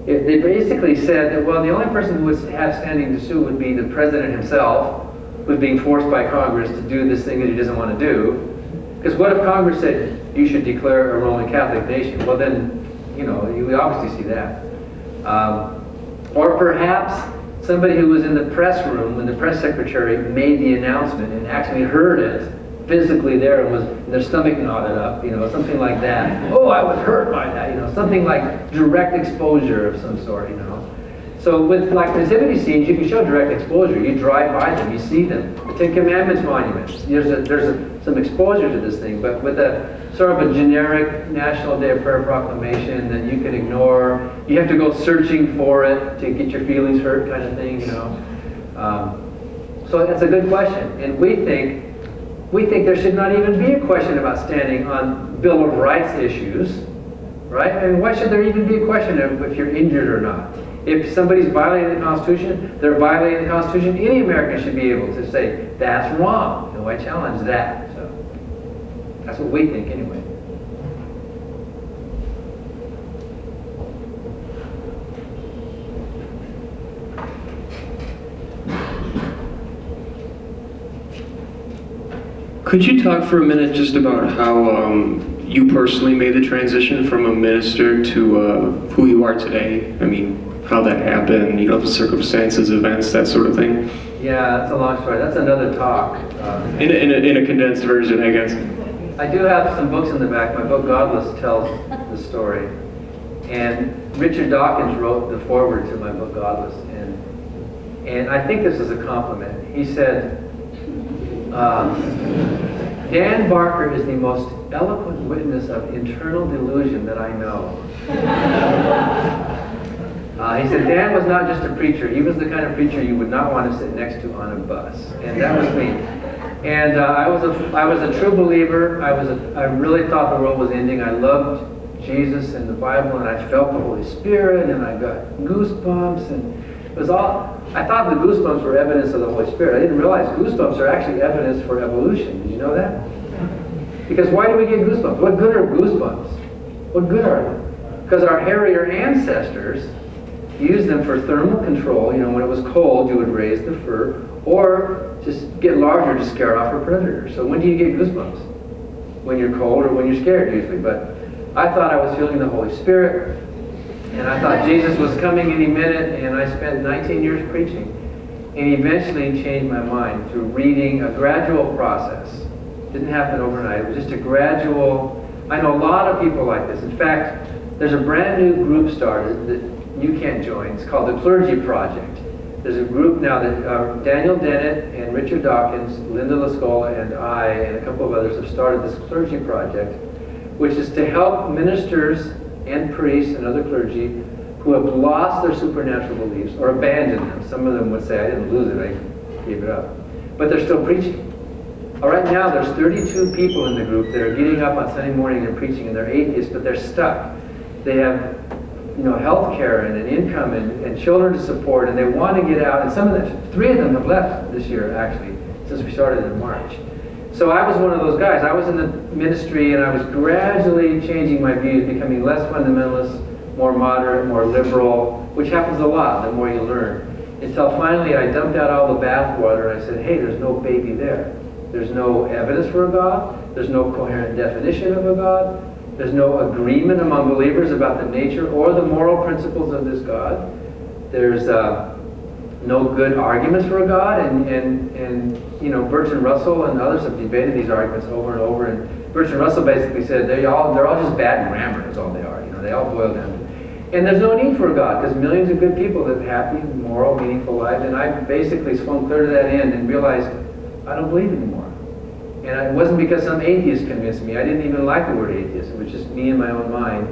they basically said that, well, the only person who would have standing to sue would be the president himself, who's being forced by Congress to do this thing that he doesn't want to do. Because what if Congress said, you should declare a Roman Catholic nation? Well then, you know, you obviously see that. Or perhaps somebody who was in the press room when the press secretary made the announcement and actually heard it physically there and was their stomach knotted up, you know, something like that. Oh, I was hurt by that, you know, something like direct exposure of some sort, you know. So with like nativity scenes, you can show direct exposure. You drive by them, you see them. The Ten Commandments monuments, there's some exposure to this thing, but with a sort of a generic National Day of Prayer proclamation that you can ignore, you have to go searching for it to get your feelings hurt kind of thing, you know. So that's a good question, and we think there should not even be a question about standing on Bill of Rights issues, right? And why should there even be a question of if you're injured or not? If somebody's violating the Constitution, they're violating the Constitution, any American should be able to say, that's wrong. No, I challenge that. So that's what we think anyway. Could you talk for a minute just about how you personally made the transition from a minister to who you are today? I mean, how that happened, you know, the circumstances, events, that sort of thing? Yeah, that's a long story. That's another talk. In a condensed version, I guess. I do have some books in the back. My book, Godless, tells the story. And Richard Dawkins wrote the foreword to my book, Godless. and I think this is a compliment. He said, Dan Barker is the most eloquent witness of internal delusion that I know. He said Dan was not just a preacher, he was the kind of preacher you would not want to sit next to on a bus. And that was me. And I was a true believer. I really thought the world was ending. I loved Jesus and the Bible, and I felt the Holy Spirit, and I got goosebumps, and it was all, I thought the goosebumps were evidence of the Holy Spirit. I didn't realize goosebumps are actually evidence for evolution. Did you know that? Because why do we get goosebumps? What good are goosebumps? What good are they? Because our hairier ancestors used them for thermal control. You know, when it was cold, you would raise the fur, or just get larger to scare off a predator. So when do you get goosebumps? When you're cold or when you're scared, usually. But I thought I was feeling the Holy Spirit, and I thought Jesus was coming any minute, and I spent 19 years preaching, and eventually changed my mind through reading, a gradual process. Didn't happen overnight. It was just a gradual. I know a lot of people like this. In fact, there's a brand new group started that you can't join. It's called the Clergy Project. There's a group now that Daniel Dennett and Richard Dawkins, Linda Lascola, and I, and a couple of others have started this Clergy Project, which is to help ministers and priests and other clergy who have lost their supernatural beliefs or abandoned them. Some of them would say, I didn't lose it, I gave it up. But they're still preaching. Right now, there's 32 people in the group that are getting up on Sunday morning and preaching, and they're atheists, but they're stuck. They have, you know, health care and an income and children to support, and they want to get out. And some of them, 3 of them have left this year, actually, since we started in March. So I was one of those guys. I was in the ministry, and I was gradually changing my views, becoming less fundamentalist, more moderate, more liberal, which happens a lot the more you learn. Until finally I dumped out all the bathwater, and I said, hey, there's no baby there. There's no evidence for a God. There's no coherent definition of a God. There's no agreement among believers about the nature or the moral principles of this God. There's no good arguments for a God, and you know, Bertrand Russell and others have debated these arguments over and over. And Bertrand Russell basically said they're all just bad grammar is all they are. You know, they all boil down to. And there's no need for a God because millions of good people live happy, moral, meaningful lives. And I basically swung clear to that end and realized I don't believe anymore. And it wasn't because some atheist convinced me. I didn't even like the word atheist. It was just me in my own mind.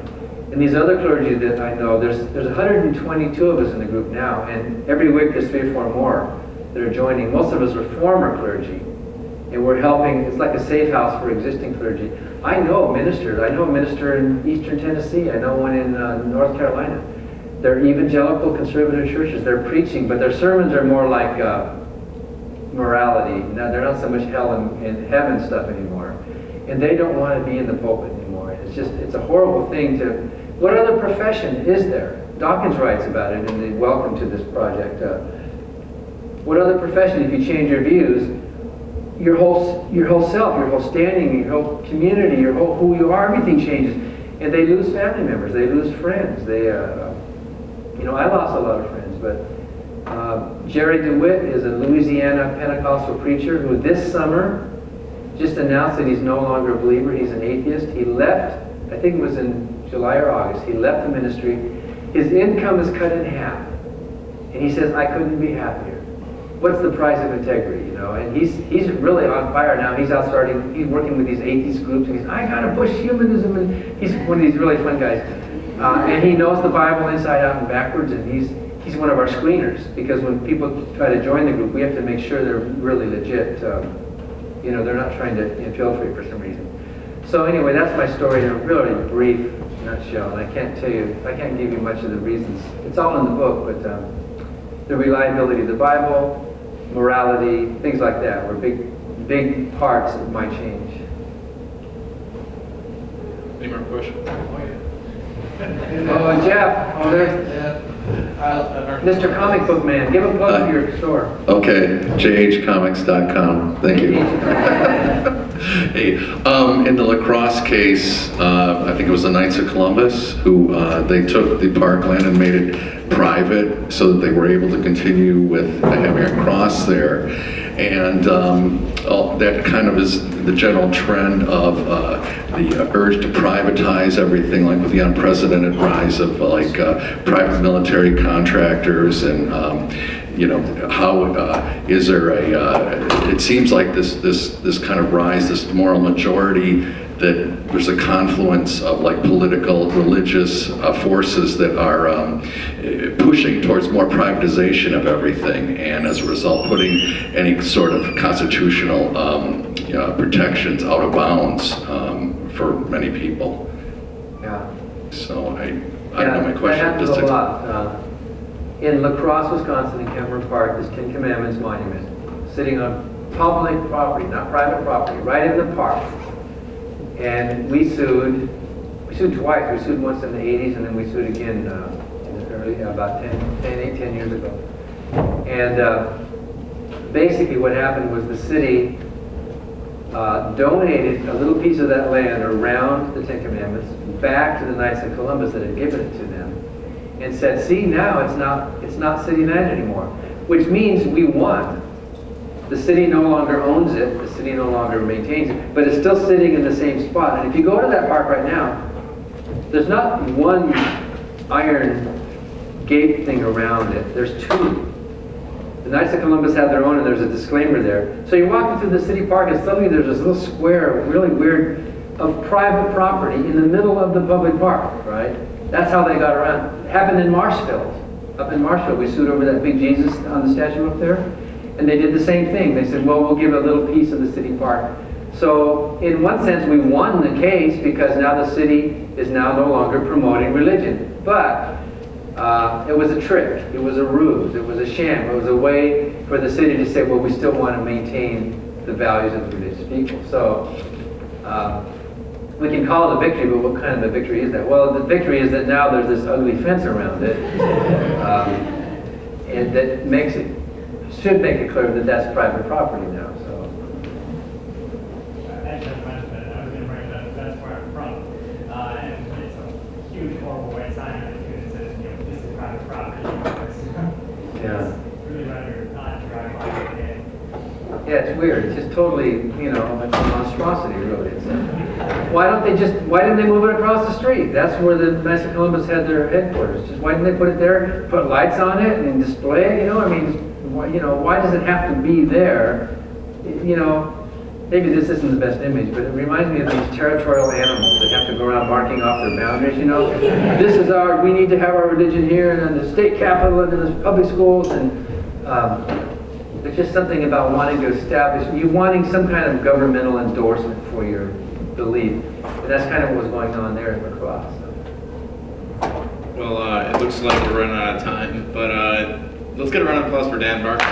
And these other clergy that I know, there's 122 of us in the group now, and every week there's 3 or 4 more that are joining. Most of us are former clergy, and we're helping. It's like a safe house for existing clergy. I know ministers. I know a minister in Eastern Tennessee. I know one in North Carolina. They're evangelical conservative churches. They're preaching, but their sermons are more like morality. Now, they're not so much hell and heaven stuff anymore. And they don't want to be in the pulpit anymore. It's a horrible thing to... What other profession is there? Dawkins writes about it in the Welcome to this project. What other profession, if you change your views, your whole self, your whole standing, your whole community, your whole who you are, everything changes. And they lose family members, they lose friends. They, you know, I lost a lot of friends, but Jerry DeWitt is a Louisiana Pentecostal preacher who this summer just announced that he's no longer a believer. He's an atheist. He left, I think it was in July or August, he left the ministry. His income is cut in half. And he says, I couldn't be happier. What's the price of integrity, you know? And he's really on fire now. He's he's working with these atheist groups, and he's, I gotta push humanism, and he's one of these really fun guys. And he knows the Bible inside out and backwards, and he's one of our screeners, because when people try to join the group, we have to make sure they're really legit. You know, they're not trying to infiltrate for some reason. So anyway, that's my story in a really brief nutshell, and I can't give you much of the reasons. It's all in the book, but the reliability of the Bible, morality, things like that were big parts of my change. Any more questions? Oh, Jeff, there's Mr. Comic Book Man. Give a plug to your store. Okay, jhcomics.com. Thank you. Hey, in the lacrosse case, I think it was the Knights of Columbus who they took the parkland and made it private so that they were able to continue with having a cross there. And that kind of is the general trend of the urge to privatize everything, like with the unprecedented rise of private military contractors and how is there it seems like this kind of rise, this moral majority, that there's a confluence of like political, religious forces that are pushing towards more privatization of everything, and as a result putting any sort of constitutional protections out of bounds for many people. Yeah. So I don't know, my question. That happens a lot. In La Crosse, Wisconsin, in Cameron Park, there's 10 Commandments monument sitting on public property, not private property, right in the park. And we sued twice. We sued once in the 80s, and then we sued again in the early, about 10 years ago. And basically what happened was the city donated a little piece of that land around the 10 Commandments back to the Knights of Columbus that had given it to them, and said, see, now it's not city land anymore, which means we won. The city no longer owns it, the city no longer maintains it, but it's still sitting in the same spot. And if you go to that park right now, there's not one iron gate thing around it, there's two. The Knights of Columbus have their own, and there's a disclaimer there. So you're walking through the city park, and suddenly there's this little square, really weird, of private property in the middle of the public park, right? That's how they got around. It happened in Marshfield. Up in Marshfield, we sued over that big Jesus on the statue up there. And they did the same thing. They said, well, we'll give a little piece of the city park. So in one sense, we won the case because now the city is now no longer promoting religion. But it was a trick. It was a ruse. It was a sham. It was a way for the city to say, well, we still want to maintain the values of the religious people. So we can call it a victory, but what kind of a victory is that? Well, the victory is that now there's this ugly fence around it, and that makes it, should make it clear that that's private property now. So. Actually, I was going to bring it up. That's where I'm from, and it's a huge, horrible white sign on it that says, this is private property. Yeah. It's really rather not drive by every day. Yeah, it's weird. It's just totally, it's a monstrosity, really. Why didn't they move it across the street? That's where the Knights of Columbus had their headquarters. Just why didn't they put it there, put lights on it and display it, why does it have to be there? Maybe this isn't the best image, but it reminds me of these territorial animals that have to go around marking off their boundaries, This is we need to have our religion here, and in the state capitol, and in the public schools, and there's just something about wanting to establish, you wanting some kind of governmental endorsement for your belief. And that's kind of what was going on there in La Crosse. Well, it looks like we're running out of time, but let's get a round of applause for Dan Barker.